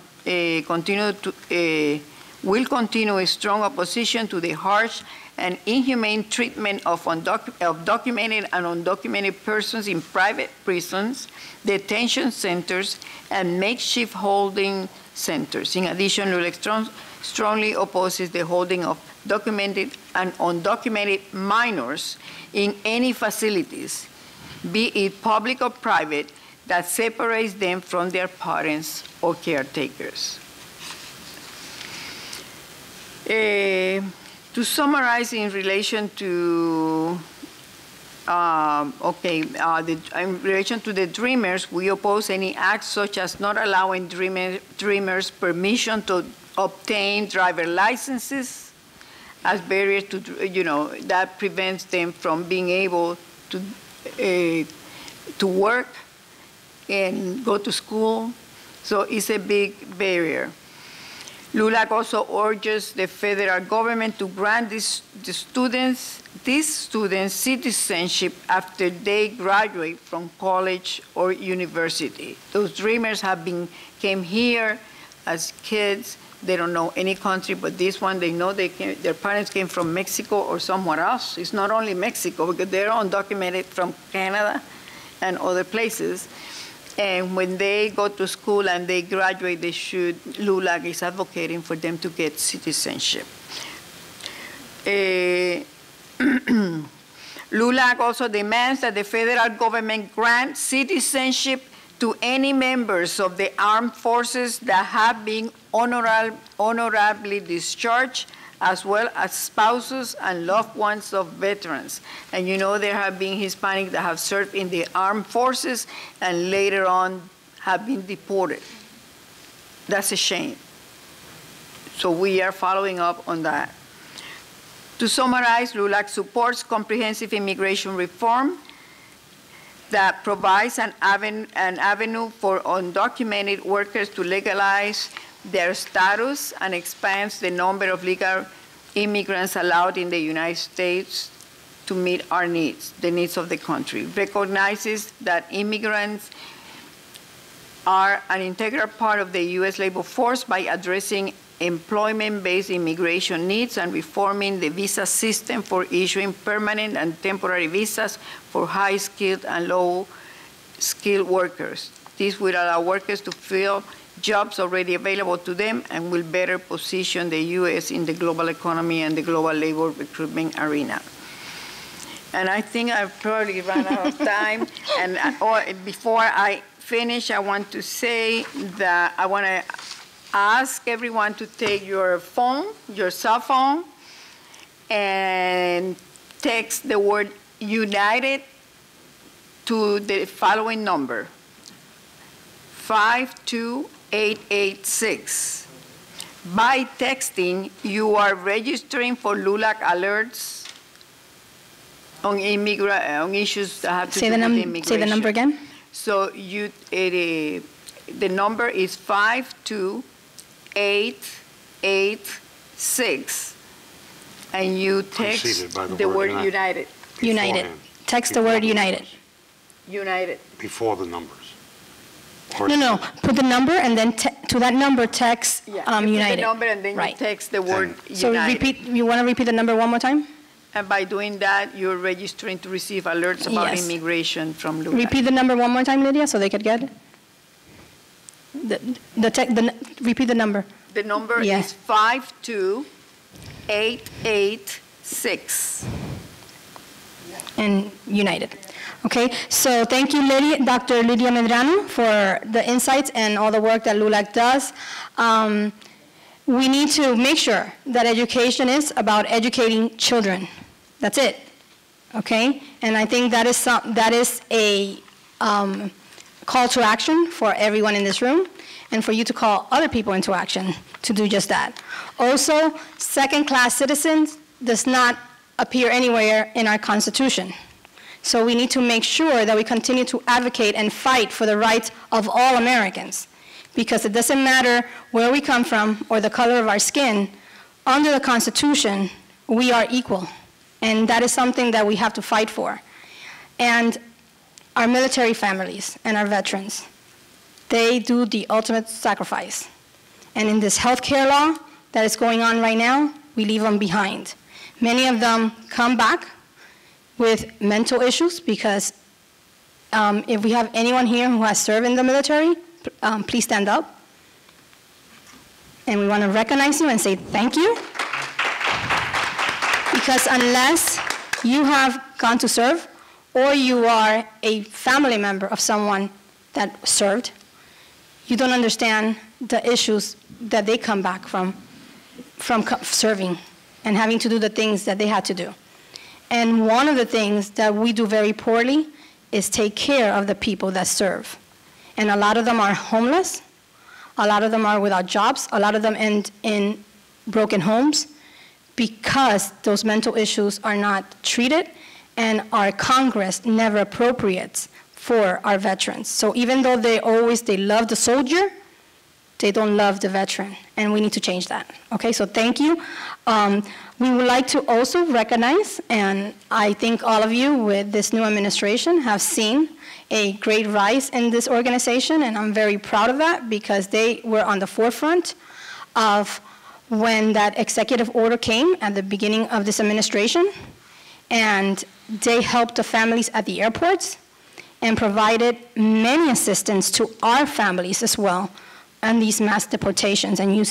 continue a strong opposition to the harsh and inhumane treatment of documented and undocumented persons in private prisons, detention centers, and makeshift holding centers. In addition, LULAC strongly opposes the holding of documented and undocumented minors in any facilities, be it public or private, that separates them from their parents or caretakers. To summarize in relation to in relation to the Dreamers, we oppose any acts such as not allowing Dreamers permission to obtain driver licenses as barriers to, that prevents them from being able to work and go to school. So it's a big barrier. LULAC also urges the federal government to grant these students citizenship after they graduate from college or university. Those Dreamers came here as kids. They don't know any country but this one. They know their parents came from Mexico or somewhere else. It's not only Mexico, because they're undocumented from Canada and other places. And when they go to school and they graduate, LULAC is advocating for them to get citizenship. LULAC also demands that the federal government grant citizenship to any members of the armed forces that have been honorably discharged, as well as spouses and loved ones of veterans. And there have been Hispanics that have served in the armed forces and later on have been deported. That's a shame. So we are following up on that. To summarize, LULAC supports comprehensive immigration reform that provides an avenue for undocumented workers to legalize their status and expands the number of legal immigrants allowed in the United States to meet our needs, the needs of the country. Recognizes that immigrants are an integral part of the U.S. labor force by addressing employment-based immigration needs and reforming the visa system for issuing permanent and temporary visas for high-skilled and low-skilled workers. This will allow workers to fill jobs already available to them and will better position the U.S. in the global economy and the global labor recruitment arena. And I think I've probably run out of time. And before I finish, I want to say that I want to ask everyone to take your phone, your cell phone, and text the word United to the following number, 52886. By texting, you are registering for LULAC alerts on issues that have to do with immigration. Say the number again. So the number is 52886, and you text the word United. United. Text the word United. United. Before the numbers. No. Put the number and then to that number text You United. put the number and then you text the word So United. you want to repeat the number one more time? And by doing that, you're registering to receive alerts about Yes. immigration from LULAC. Repeat the number one more time, Lydia, so they could get it. Repeat the number. The number Yeah. is 52886. And United. Okay, so thank you, Dr. Lydia Medrano, for the insights and all the work that LULAC does. We need to make sure that education is about educating children. That's it. Okay, and I think that is a call to action for everyone in this room, and for you to call other people into action to do just that. Also, second-class citizens does not appear anywhere in our Constitution. So we need to make sure that we continue to advocate and fight for the rights of all Americans, because it doesn't matter where we come from or the color of our skin. Under the Constitution, we are equal, and that is something that we have to fight for. And our military families and our veterans, they do the ultimate sacrifice. And in this healthcare law that is going on right now, we leave them behind. Many of them come back with mental issues, because if we have anyone here who has served in the military, please stand up. And we want to recognize you and say thank you. Because unless you have gone to serve, or you are a family member of someone that served, you don't understand the issues that they come back from serving and having to do the things that they had to do. And one of the things that we do very poorly is take care of the people that serve. And a lot of them are homeless. A lot of them are without jobs. A lot of them end in broken homes because those mental issues are not treated, and our Congress never appropriates for our veterans. So even though they love the soldier, they don't love the veteran, and we need to change that. Okay, so thank you. We would like to also recognize, and I think all of you with this new administration have seen a great rise in this organization, and I'm very proud of that, because they were on the forefront of when that executive order came at the beginning of this administration, and they helped the families at the airports and provided many assistance to our families as well on these mass deportations. And you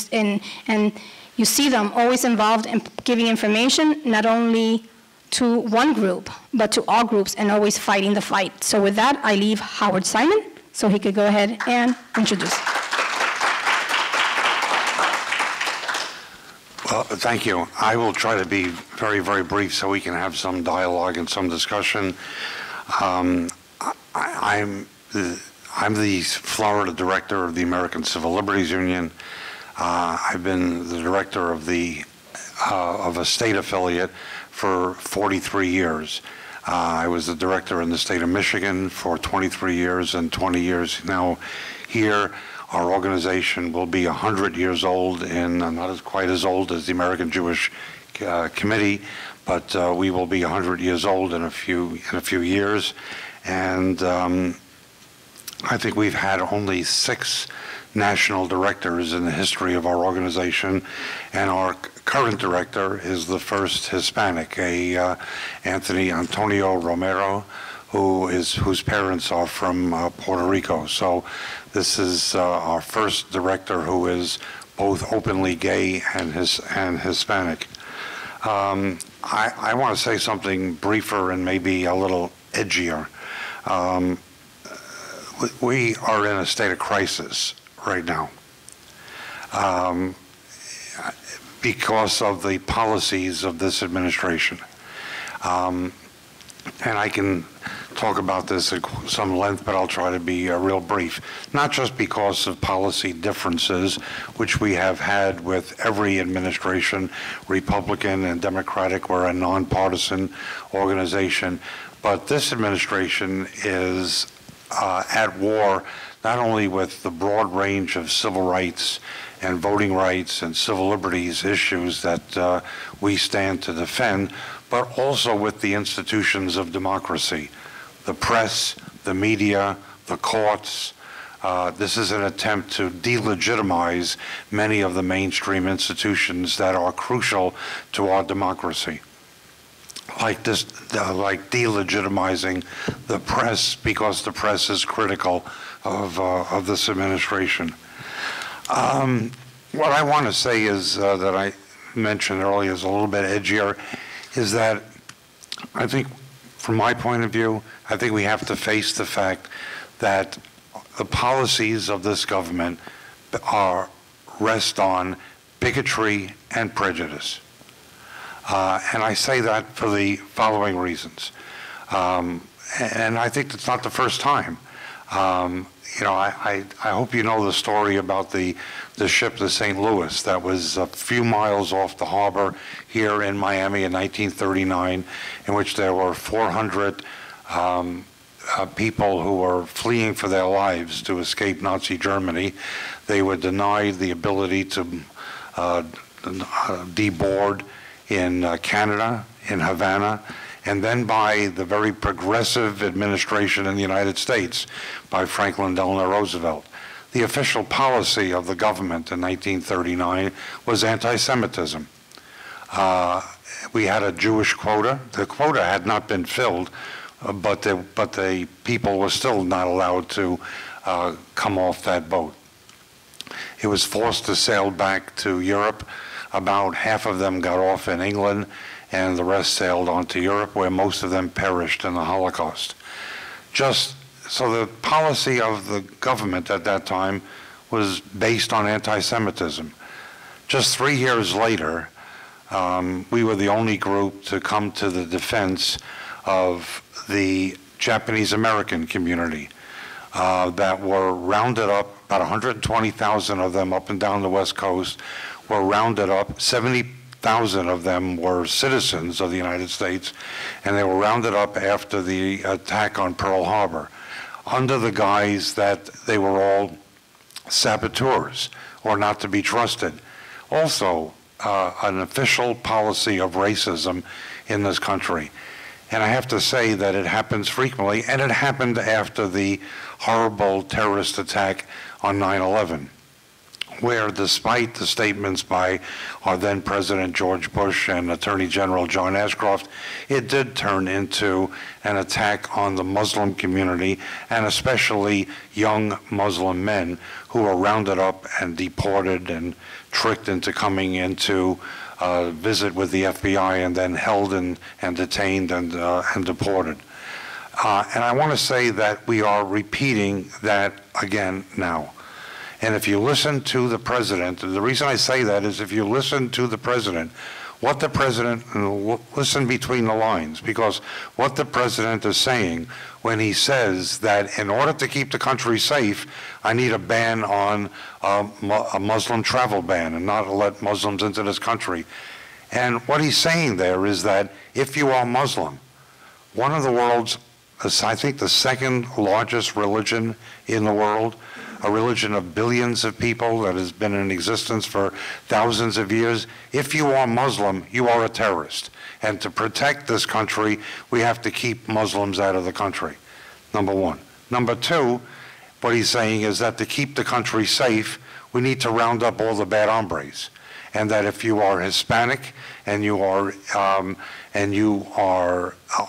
see them always involved in giving information, not only to one group, but to all groups, and always fighting the fight. So with that, I leave Howard Simon so he could go ahead and introduce. Well, thank you. I will try to be very, very brief so we can have some dialogue and some discussion. I'm the Florida director of the American Civil Liberties Union. I've been the director of a state affiliate for 43 years. I was the director in the state of Michigan for 23 years and 20 years now here. Our organization will be 100 years old, and not quite as old as the American Jewish Committee, but we will be 100 years old in a few years. And I think we've had only 6 national directors in the history of our organization, and our current director is the first Hispanic, Antonio Romero, whose parents are from Puerto Rico. So this is our first director who is both openly gay and Hispanic. I want to say something briefer and maybe a little edgier. We are in a state of crisis right now because of the policies of this administration. And I can talk about this at some length, but I'll try to be real brief. Not just because of policy differences, which we have had with every administration, Republican and Democratic. We're a nonpartisan organization, but this administration is at war not only with the broad range of civil rights and voting rights and civil liberties issues that we stand to defend, but also with the institutions of democracy, the press, the media, the courts. This is an attempt to delegitimize many of the mainstream institutions that are crucial to our democracy. like this, like delegitimizing the press because the press is critical of this administration. What I want to say is that I mentioned earlier is a little bit edgier, is that I think, from my point of view, I think we have to face the fact that the policies of this government rest on bigotry and prejudice. And I say that for the following reasons. And I think it's not the first time. You know, I hope you know the story about the ship, the St. Louis, that was a few miles off the harbor here in Miami in 1939, in which there were 400 people who were fleeing for their lives to escape Nazi Germany. They were denied the ability to deboard in Canada, in Havana, and then by the very progressive administration in the United States, by Franklin Delano Roosevelt. The official policy of the government in 1939 was anti-Semitism. We had a Jewish quota. The quota had not been filled, but the people were still not allowed to come off that boat. It was forced to sail back to Europe. About half of them got off in England, and the rest sailed on to Europe, where most of them perished in the Holocaust. Just so the policy of the government at that time was based on anti-Semitism. Just 3 years later, we were the only group to come to the defense of the Japanese American community that were rounded up, about 120,000 of them up and down the West Coast were rounded up. 70,000 of them were citizens of the United States, and they were rounded up after the attack on Pearl Harbor under the guise that they were all saboteurs or not to be trusted. Also, an official policy of racism in this country. And I have to say that it happens frequently, and it happened after the horrible terrorist attack on 9/11, where despite the statements by our then President George Bush and Attorney General John Ashcroft, it did turn into an attack on the Muslim community, and especially young Muslim men who were rounded up and deported and tricked into coming into visit with the FBI and then held and detained and deported. And I want to say that we are repeating that again now. And if you listen to the president, the reason I say that is if you listen to the president, what the president, listen between the lines, because what the president is saying when he says that in order to keep the country safe, I need a ban on a Muslim travel ban and not to let Muslims into this country. And what he's saying there is that if you are Muslim, one of the world's, I think the second largest religion in the world, a religion of billions of people that has been in existence for thousands of years. If you are Muslim, you are a terrorist. And to protect this country, we have to keep Muslims out of the country, number one. Number two, what he's saying is that to keep the country safe, we need to round up all the bad hombres. And that if you are Hispanic and you are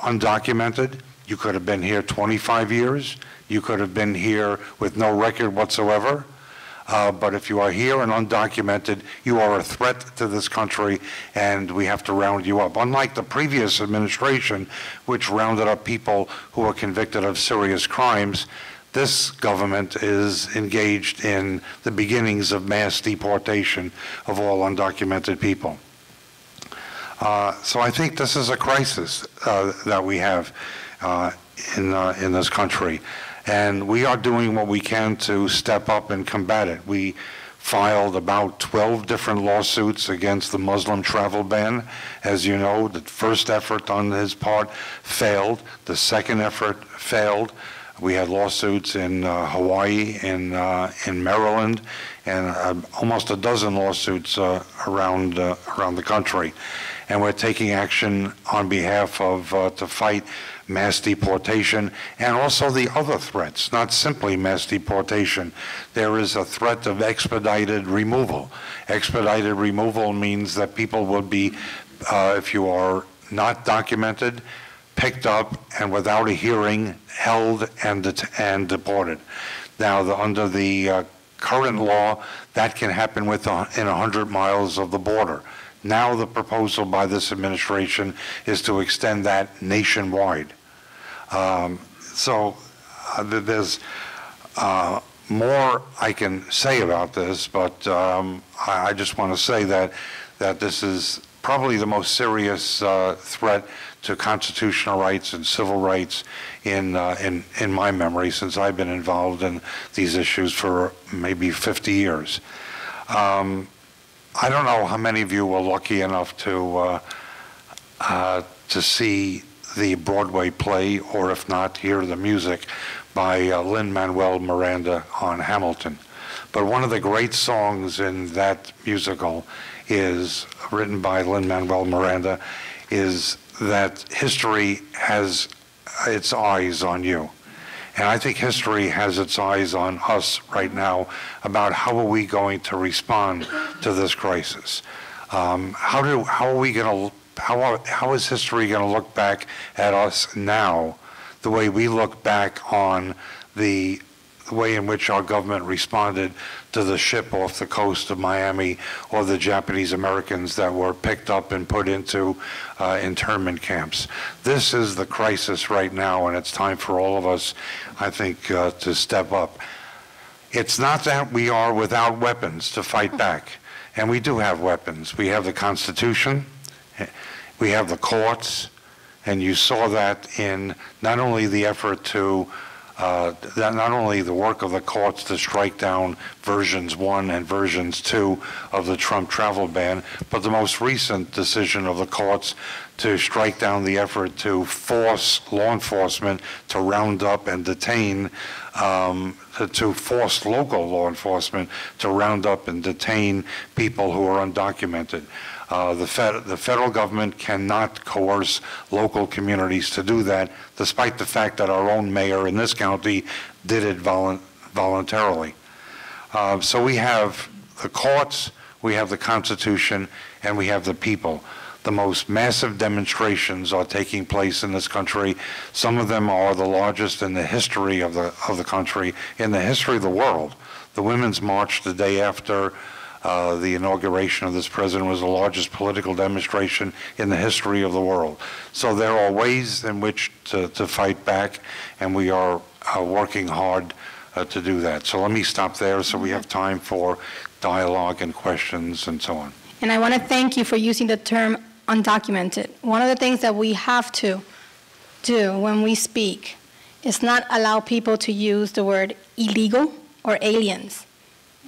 undocumented, you could have been here 25 years, you could have been here with no record whatsoever, but if you are here and undocumented, you are a threat to this country, and we have to round you up. Unlike the previous administration, which rounded up people who were convicted of serious crimes, this government is engaged in the beginnings of mass deportation of all undocumented people. So I think this is a crisis that we have in this country. And we are doing what we can to step up and combat it. We filed about 12 different lawsuits against the Muslim travel ban. As you know, the first effort on his part failed. The second effort failed. We had lawsuits in Hawaii, in Maryland, and almost a dozen lawsuits around the country. And we're taking action on behalf of, to fight mass deportation, and also the other threats, not simply mass deportation. There is a threat of expedited removal. Expedited removal means that people will be, if you are not documented, picked up, and without a hearing, held and deported. Now, under the current law, that can happen in 100 miles of the border. Now the proposal by this administration is to extend that nationwide. There's more I can say about this, but I just want to say that this is probably the most serious threat to constitutional rights and civil rights in my memory, since I've been involved in these issues for maybe 50 years. I don't know how many of you were lucky enough to see the Broadway play, or if not, hear the music by Lin-Manuel Miranda on Hamilton. But one of the great songs in that musical is written by Lin-Manuel Miranda, is that history has its eyes on you. And I think history has its eyes on us right now about how are we going to respond to this crisis. How is history going to look back at us now the way we look back on the way in which our government responded to the ship off the coast of Miami, or the Japanese Americans that were picked up and put into internment camps? This is the crisis right now, and it's time for all of us, I think, to step up. It's not that we are without weapons to fight back, and we do have weapons. We have the Constitution, we have the courts, and you saw that in not only the effort to not only the work of the courts to strike down versions 1 and versions 2 of the Trump travel ban, but the most recent decision of the courts to strike down the effort to force law enforcement to round up and detain, to force local law enforcement to round up and detain people who are undocumented. The federal government cannot coerce local communities to do that, despite the fact that our own mayor in this county did it voluntarily. So we have the courts, we have the Constitution, and we have the people. The most massive demonstrations are taking place in this country. Some of them are the largest in the history of the country, in the history of the world. The Women's March the day after the inauguration of this president was the largest political demonstration in the history of the world. So there are ways in which to fight back, and we are working hard to do that. So let me stop there so we have time for dialogue and questions and so on. And I want to thank you for using the term undocumented. One of the things that we have to do when we speak is not allow people to use the word illegal or aliens,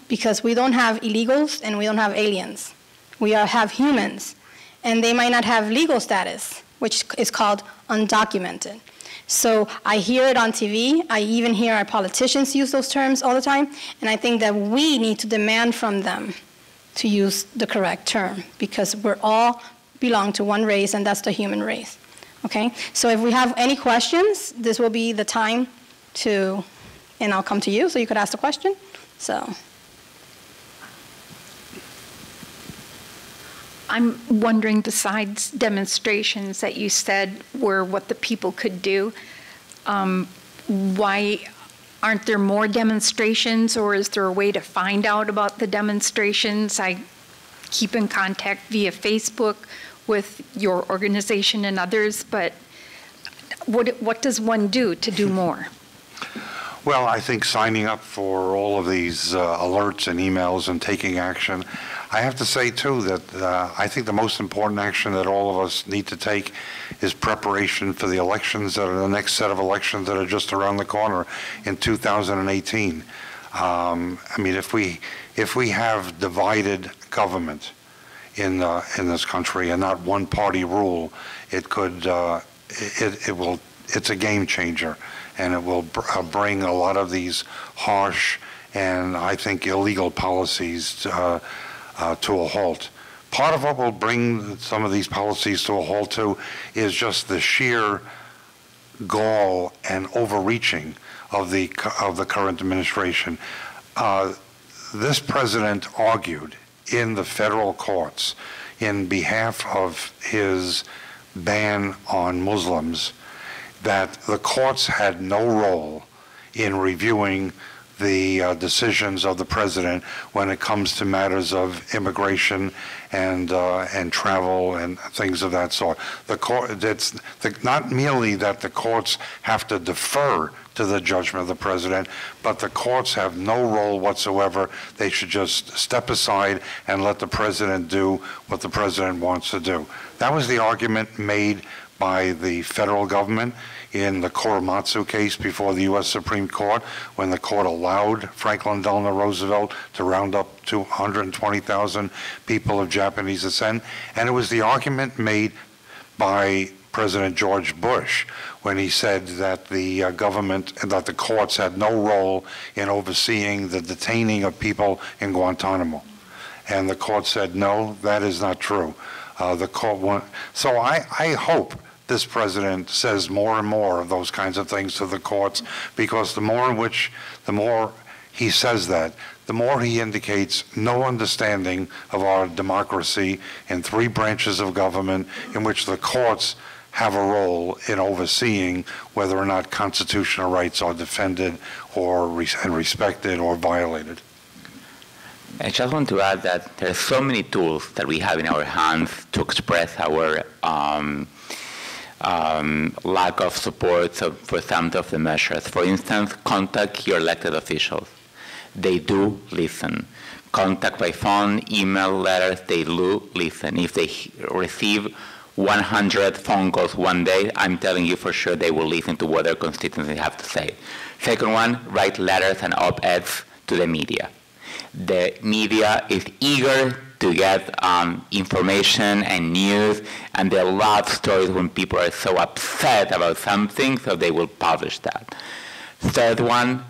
because we don't have illegals and we don't have aliens. We have humans, and they might not have legal status, which is called undocumented. So I hear it on TV. I even hear our politicians use those terms all the time, and I think that we need to demand from them to use the correct term, because we're all belong to one race, and that's the human race. Okay? So if we have any questions, this will be the time to, and I'll come to you so you could ask the question. So. I'm wondering, besides demonstrations that you said were what the people could do, why aren't there more demonstrations, or is there a way to find out about the demonstrations? I keep in contact via Facebook with your organization and others, but what does one do to do more? Well, I think signing up for all of these alerts and emails and taking action. I have to say, too, that I think the most important action that all of us need to take is preparation for the elections that are the next set of elections that are just around the corner in 2018. I mean, if we have divided government in this country and not one party rule, it could it's a game changer, and it will bring a lot of these harsh and I think illegal policies to a halt. Part of what will bring some of these policies to a halt too is just the sheer gall and overreaching of the current administration. This president argued in the federal courts in behalf of his ban on Muslims, that the courts had no role in reviewing the decisions of the president when it comes to matters of immigration and travel and things of that sort. The court, it's not merely that the courts have to defer to the judgment of the president, but the courts have no role whatsoever. They should just step aside and let the president do what the president wants to do. That was the argument made by the federal government in the Korematsu case before the U.S. Supreme Court, when the court allowed Franklin Delano Roosevelt to round up to 120,000 people of Japanese descent. And it was the argument made by President George Bush when he said that the government and that the courts had no role in overseeing the detaining of people in Guantanamo. And the court said, no, that is not true. The court so I hope this president says more and more of those kinds of things to the courts, because the more he says that, the more he indicates no understanding of our democracy in 3 branches of government in which the courts have a role in overseeing whether or not constitutional rights are defended or respected or violated. I just want to add that there are so many tools that we have in our hands to express our lack of support for some of the measures. For instance, contact your elected officials. They do listen. Contact by phone, email, letters, they do listen. If they receive 100 phone calls one day, I'm telling you for sure they will listen to what their constituents have to say. Second one, write letters and op-eds to the media. The media is eager to get information and news, and they love stories when people are so upset about something, so they will publish that. Third one,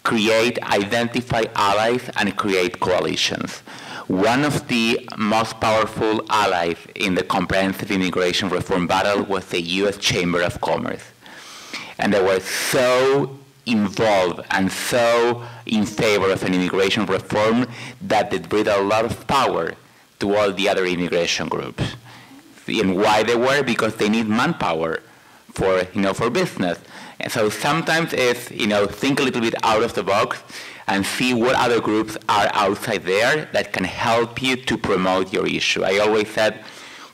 identify allies and create coalitions. One of the most powerful allies in the comprehensive immigration reform battle was the U.S. Chamber of Commerce. And they were so involved and so in favor of an immigration reform that they brought a lot of power to all the other immigration groups. And why they were? Because they need manpower for business. And so sometimes it's, think a little bit out of the box and see what other groups are outside there that can help you to promote your issue. I always said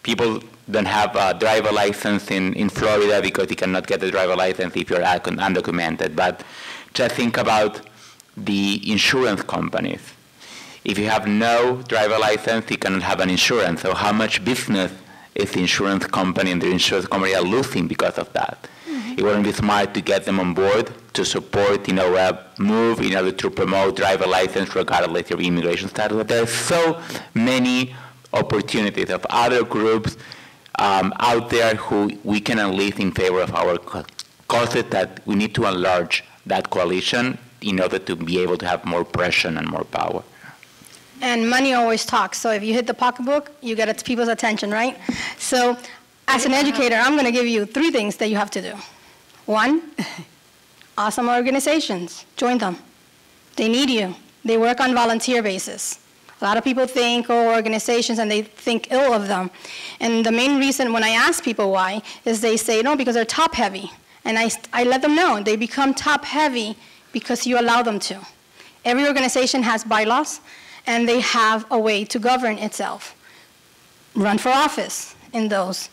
people don't have a driver license in Florida because you cannot get a driver license if you're undocumented. But just think about the insurance companies. If you have no driver license, you cannot have an insurance. So how much business is the insurance company and the insurance company are losing because of that? Mm-hmm. It wouldn't be smart to get them on board to support, a move in order to promote driver license regardless of immigration status. But there are so many opportunities of other groups out there who we can enlist in favor of our causes that we need to enlarge that coalition in order to be able to have more pressure and more power. And money always talks. So if you hit the pocketbook, you get people's attention, right? So as an educator, I'm going to give you 3 things that you have to do. 1, awesome organizations. Join them. They need you. They work on volunteer basis. A lot of people think, organizations, and they think ill of them. And the main reason when I ask people why is they say, no, because they're top-heavy. And I let them know. They become top-heavy because you allow them to. Every organization has bylaws, and they have a way to govern itself. Run for office in those.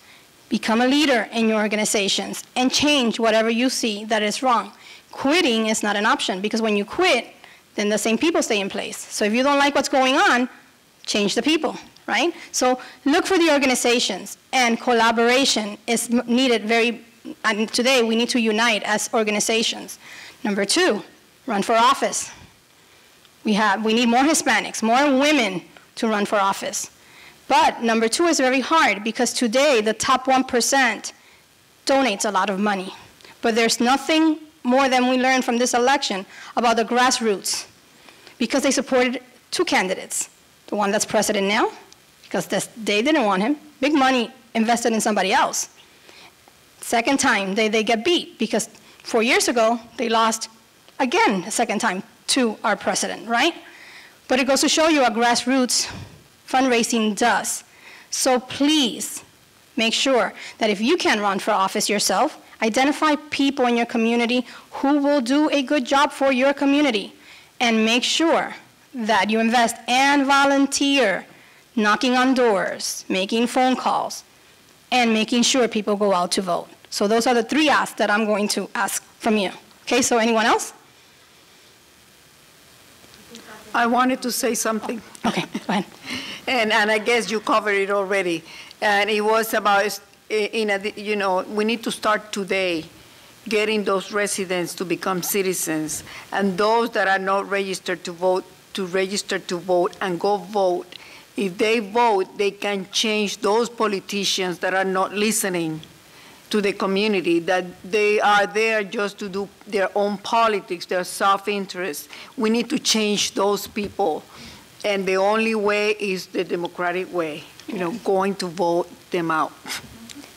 Become a leader in your organizations, and change whatever you see that is wrong. Quitting is not an option, because when you quit, then the same people stay in place. So if you don't like what's going on, change the people, right? So look for the organizations, and collaboration is needed and today we need to unite as organizations. Number 2, run for office. We need more Hispanics, more women to run for office. But number 2 is very hard, because today the top 1% donates a lot of money. But there's nothing more than we learned from this election about the grassroots, because they supported 2 candidates. The one that's president now, because they didn't want him. Big money invested in somebody else. Second time, they get beat, because 4 years ago, they lost again a second time to our president, right? But it goes to show you what grassroots fundraising does. So please, make sure that if you can't run for office yourself, identify people in your community who will do a good job for your community, and make sure that you invest and volunteer, knocking on doors, making phone calls, and making sure people go out to vote. So those are the 3 asks that I'm going to ask from you. Okay, so anyone else? I wanted to say something. Okay, go ahead. And I guess you covered it already. And it was about, we need to start today getting those residents to become citizens, and those that are not registered to vote, to register to vote and go vote. If they vote, they can change those politicians that are not listening to the community, that they are there just to do their own politics, their self-interest. We need to change those people. And the only way is the democratic way, going to vote them out.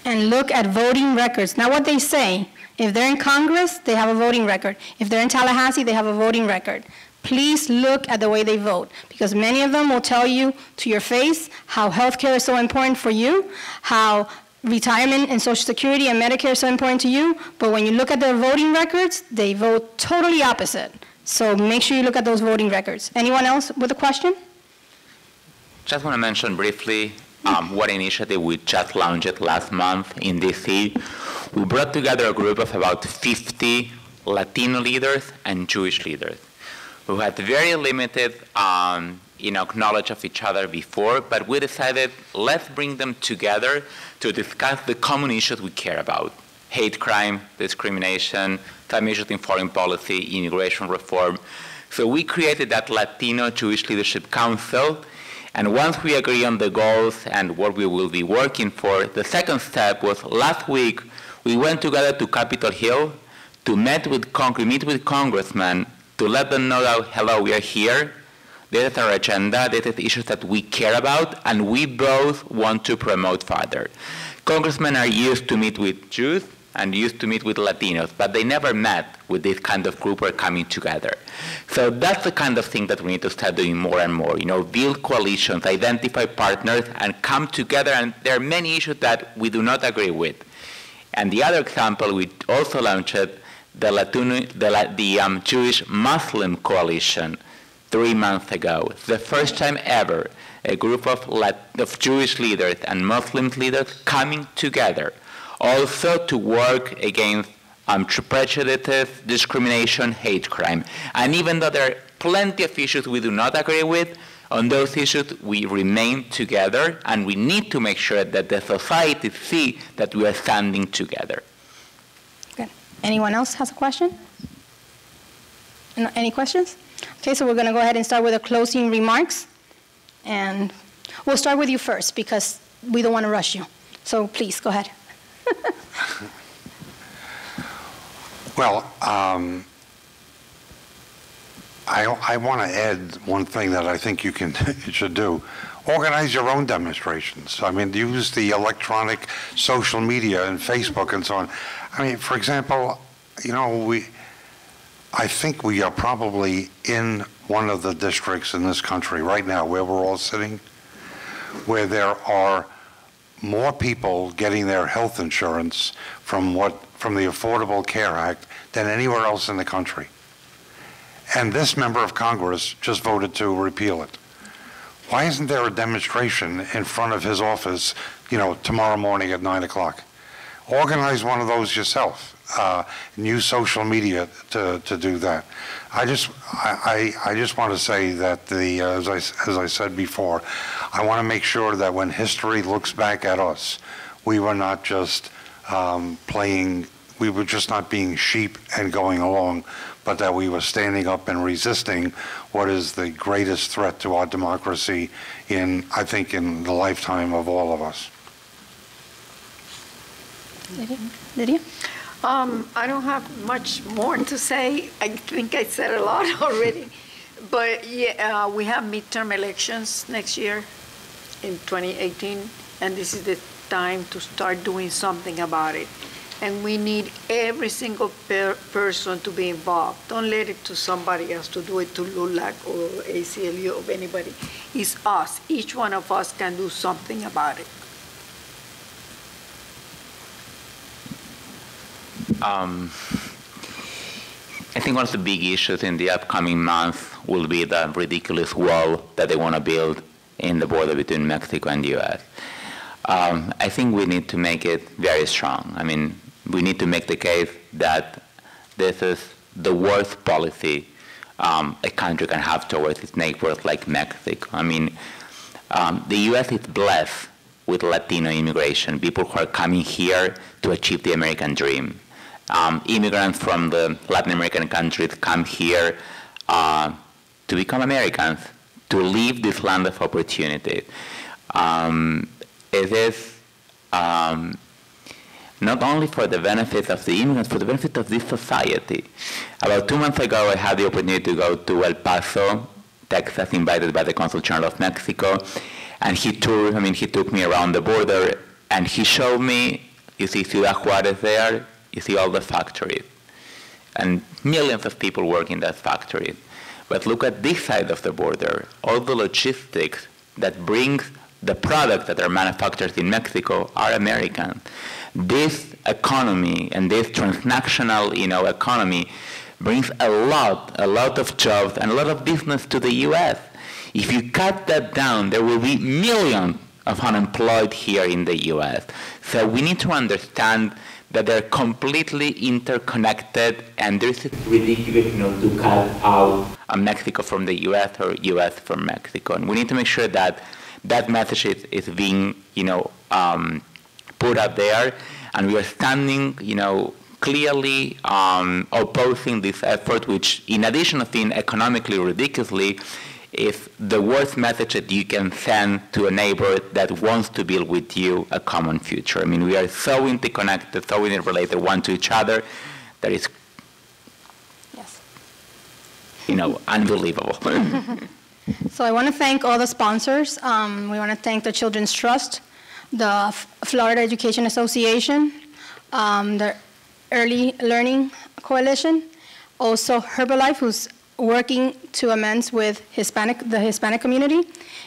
And look at voting records. Now what they say, if they're in Congress, they have a voting record. If they're in Tallahassee, they have a voting record. Please look at the way they vote, because many of them will tell you to your face how healthcare is so important for you, how retirement and Social Security and Medicare is so important to you, but when you look at their voting records, they vote totally opposite. So make sure you look at those voting records. Anyone else with a question? Just want to mention briefly what initiative we just launched last month in DC. We brought together a group of about 50 Latino leaders and Jewish leaders who had very limited knowledge of each other before, but we decided let's bring them together to discuss the common issues we care about: hate crime, discrimination, some issues in foreign policy, immigration reform. So we created that Latino Jewish Leadership Council, and once we agree on the goals and what we will be working for, the second step was last week we went together to Capitol Hill to meet with congressmen to let them know that, hello, we are here, this is our agenda, this is issues that we care about, and we both want to promote further. Congressmen are used to meet with Jews and used to meet with Latinos, but they never met with this kind of group or coming together. So that's the kind of thing that we need to start doing more and more, build coalitions, identify partners, and come together, and there are many issues that we do not agree with. And the other example, we also launched the Jewish Muslim Coalition 3 months ago. It's the first time ever a group of Jewish leaders and Muslim leaders coming together, also to work against prejudices, discrimination, hate crime. And even though there are plenty of issues we do not agree with, on those issues we remain together, and we need to make sure that the society see that we are standing together. Good. Anyone else has a question? Any questions? Okay, so we're going to go ahead and start with the closing remarks. And we'll start with you first, because we don't want to rush you. So please, go ahead. Well, I want to add one thing that I think you should do. Organize your own demonstrations. I mean, use the electronic social media and Facebook and so on. I mean, for example, I think we are probably in one of the districts in this country right now where we're all sitting, where there are more people getting their health insurance from the Affordable Care Act than anywhere else in the country. And this member of Congress just voted to repeal it. Why isn't there a demonstration in front of his office, tomorrow morning at 9 o'clock? Organize one of those yourself. And use social media to do that. I just want to say that as I said before, I want to make sure that when history looks back at us, we were not just we were just not being sheep and going along, but that we were standing up and resisting what is the greatest threat to our democracy I think in the lifetime of all of us. Lydia? I don't have much more to say. I think I said a lot already. But yeah, we have midterm elections next year in 2018, and this is the time to start doing something about it. And we need every single person to be involved. Don't let it to somebody else to do it, to LULAC or ACLU or anybody. It's us. Each one of us can do something about it. I think one of the big issues in the upcoming months will be the ridiculous wall that they want to build in the border between Mexico and the U.S. I think we need to make it very strong. I mean, we need to make the case that this is the worst policy a country can have towards its neighbors like Mexico. I mean, the U.S. is blessed with Latino immigration, people who are coming here to achieve the American dream. Immigrants from the Latin American countries come here to become Americans, to leave this land of opportunity. It is not only for the benefit of the immigrants, for the benefit of this society. About 2 months ago, I had the opportunity to go to El Paso, Texas, invited by the Consul General of Mexico, and he took me around the border, and he showed me, you see Ciudad Juarez there, you see all the factories, and millions of people work in that factory. But look at this side of the border, all the logistics that brings the products that are manufactured in Mexico are American. This economy and this transnational, economy brings a lot of jobs and a lot of business to the U.S. If you cut that down, there will be millions of unemployed here in the U.S. So we need to understand that they're completely interconnected, and there's ridiculous, to cut out Mexico from the U.S. or U.S. from Mexico. And we need to make sure that that message is being, put out there, and we are standing, clearly opposing this effort, which, in addition to being economically ridiculously, is the worst message that you can send to a neighbor that wants to build with you a common future. I mean, we are so interconnected, so interrelated one to each other, that is, yes, unbelievable. So I want to thank all the sponsors. We want to thank the Children's Trust, the Florida Education Association, the Early Learning Coalition, also Herbalife, who's working to amend with the Hispanic community,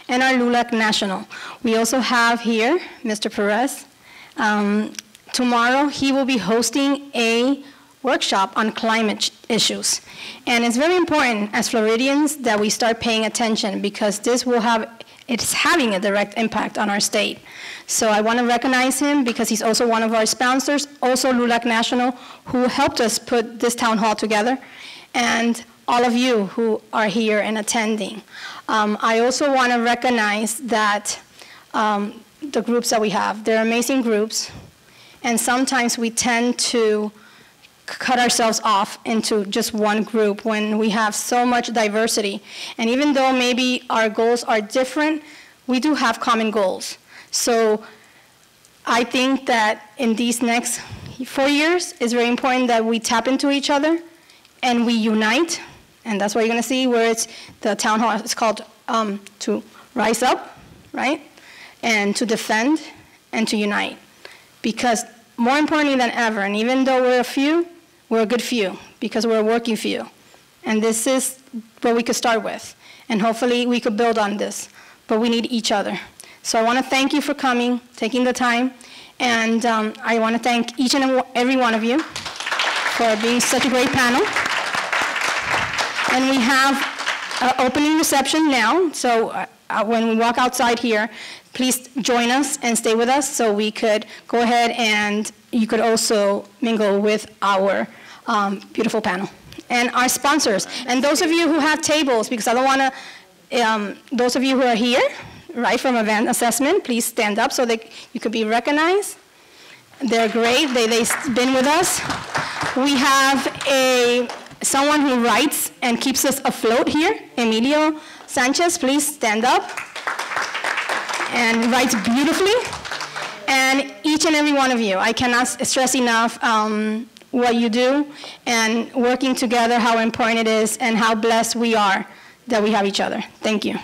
and our LULAC National. We also have here Mr. Perez. Tomorrow he will be hosting a workshop on climate issues. And it's very important as Floridians that we start paying attention, because it's having a direct impact on our state. So I want to recognize him because he's also one of our sponsors, also LULAC National, who helped us put this town hall together, and all of you who are here and attending. I also want to recognize that the groups that we have, they're amazing groups, and sometimes we tend to cut ourselves off into just one group when we have so much diversity. And even though maybe our goals are different, we do have common goals. So I think that in these next 4 years, it's very important that we tap into each other and we unite. And that's what you're going to see, where the town hall is called to rise up, right? And to defend and to unite. Because more importantly than ever, and even though we're a few, we're a good few, because we're a working few. And this is what we could start with. And hopefully we could build on this. But we need each other. So I want to thank you for coming, taking the time. And I want to thank each and every one of you for being such a great panel. And we have an opening reception now. So when we walk outside here, please join us and stay with us so we could go ahead and you could also mingle with our beautiful panel. And our sponsors. And those of you who have tables, because I don't want to, those of you who are here, right, from event assessment, please stand up so that you could be recognized. They're great. They've been with us. We have someone who writes and keeps us afloat here, Emilio Sanchez. Please stand up. And writes beautifully. And each and every one of you, I cannot stress enough what you do and working together, how important it is and how blessed we are that we have each other. Thank you.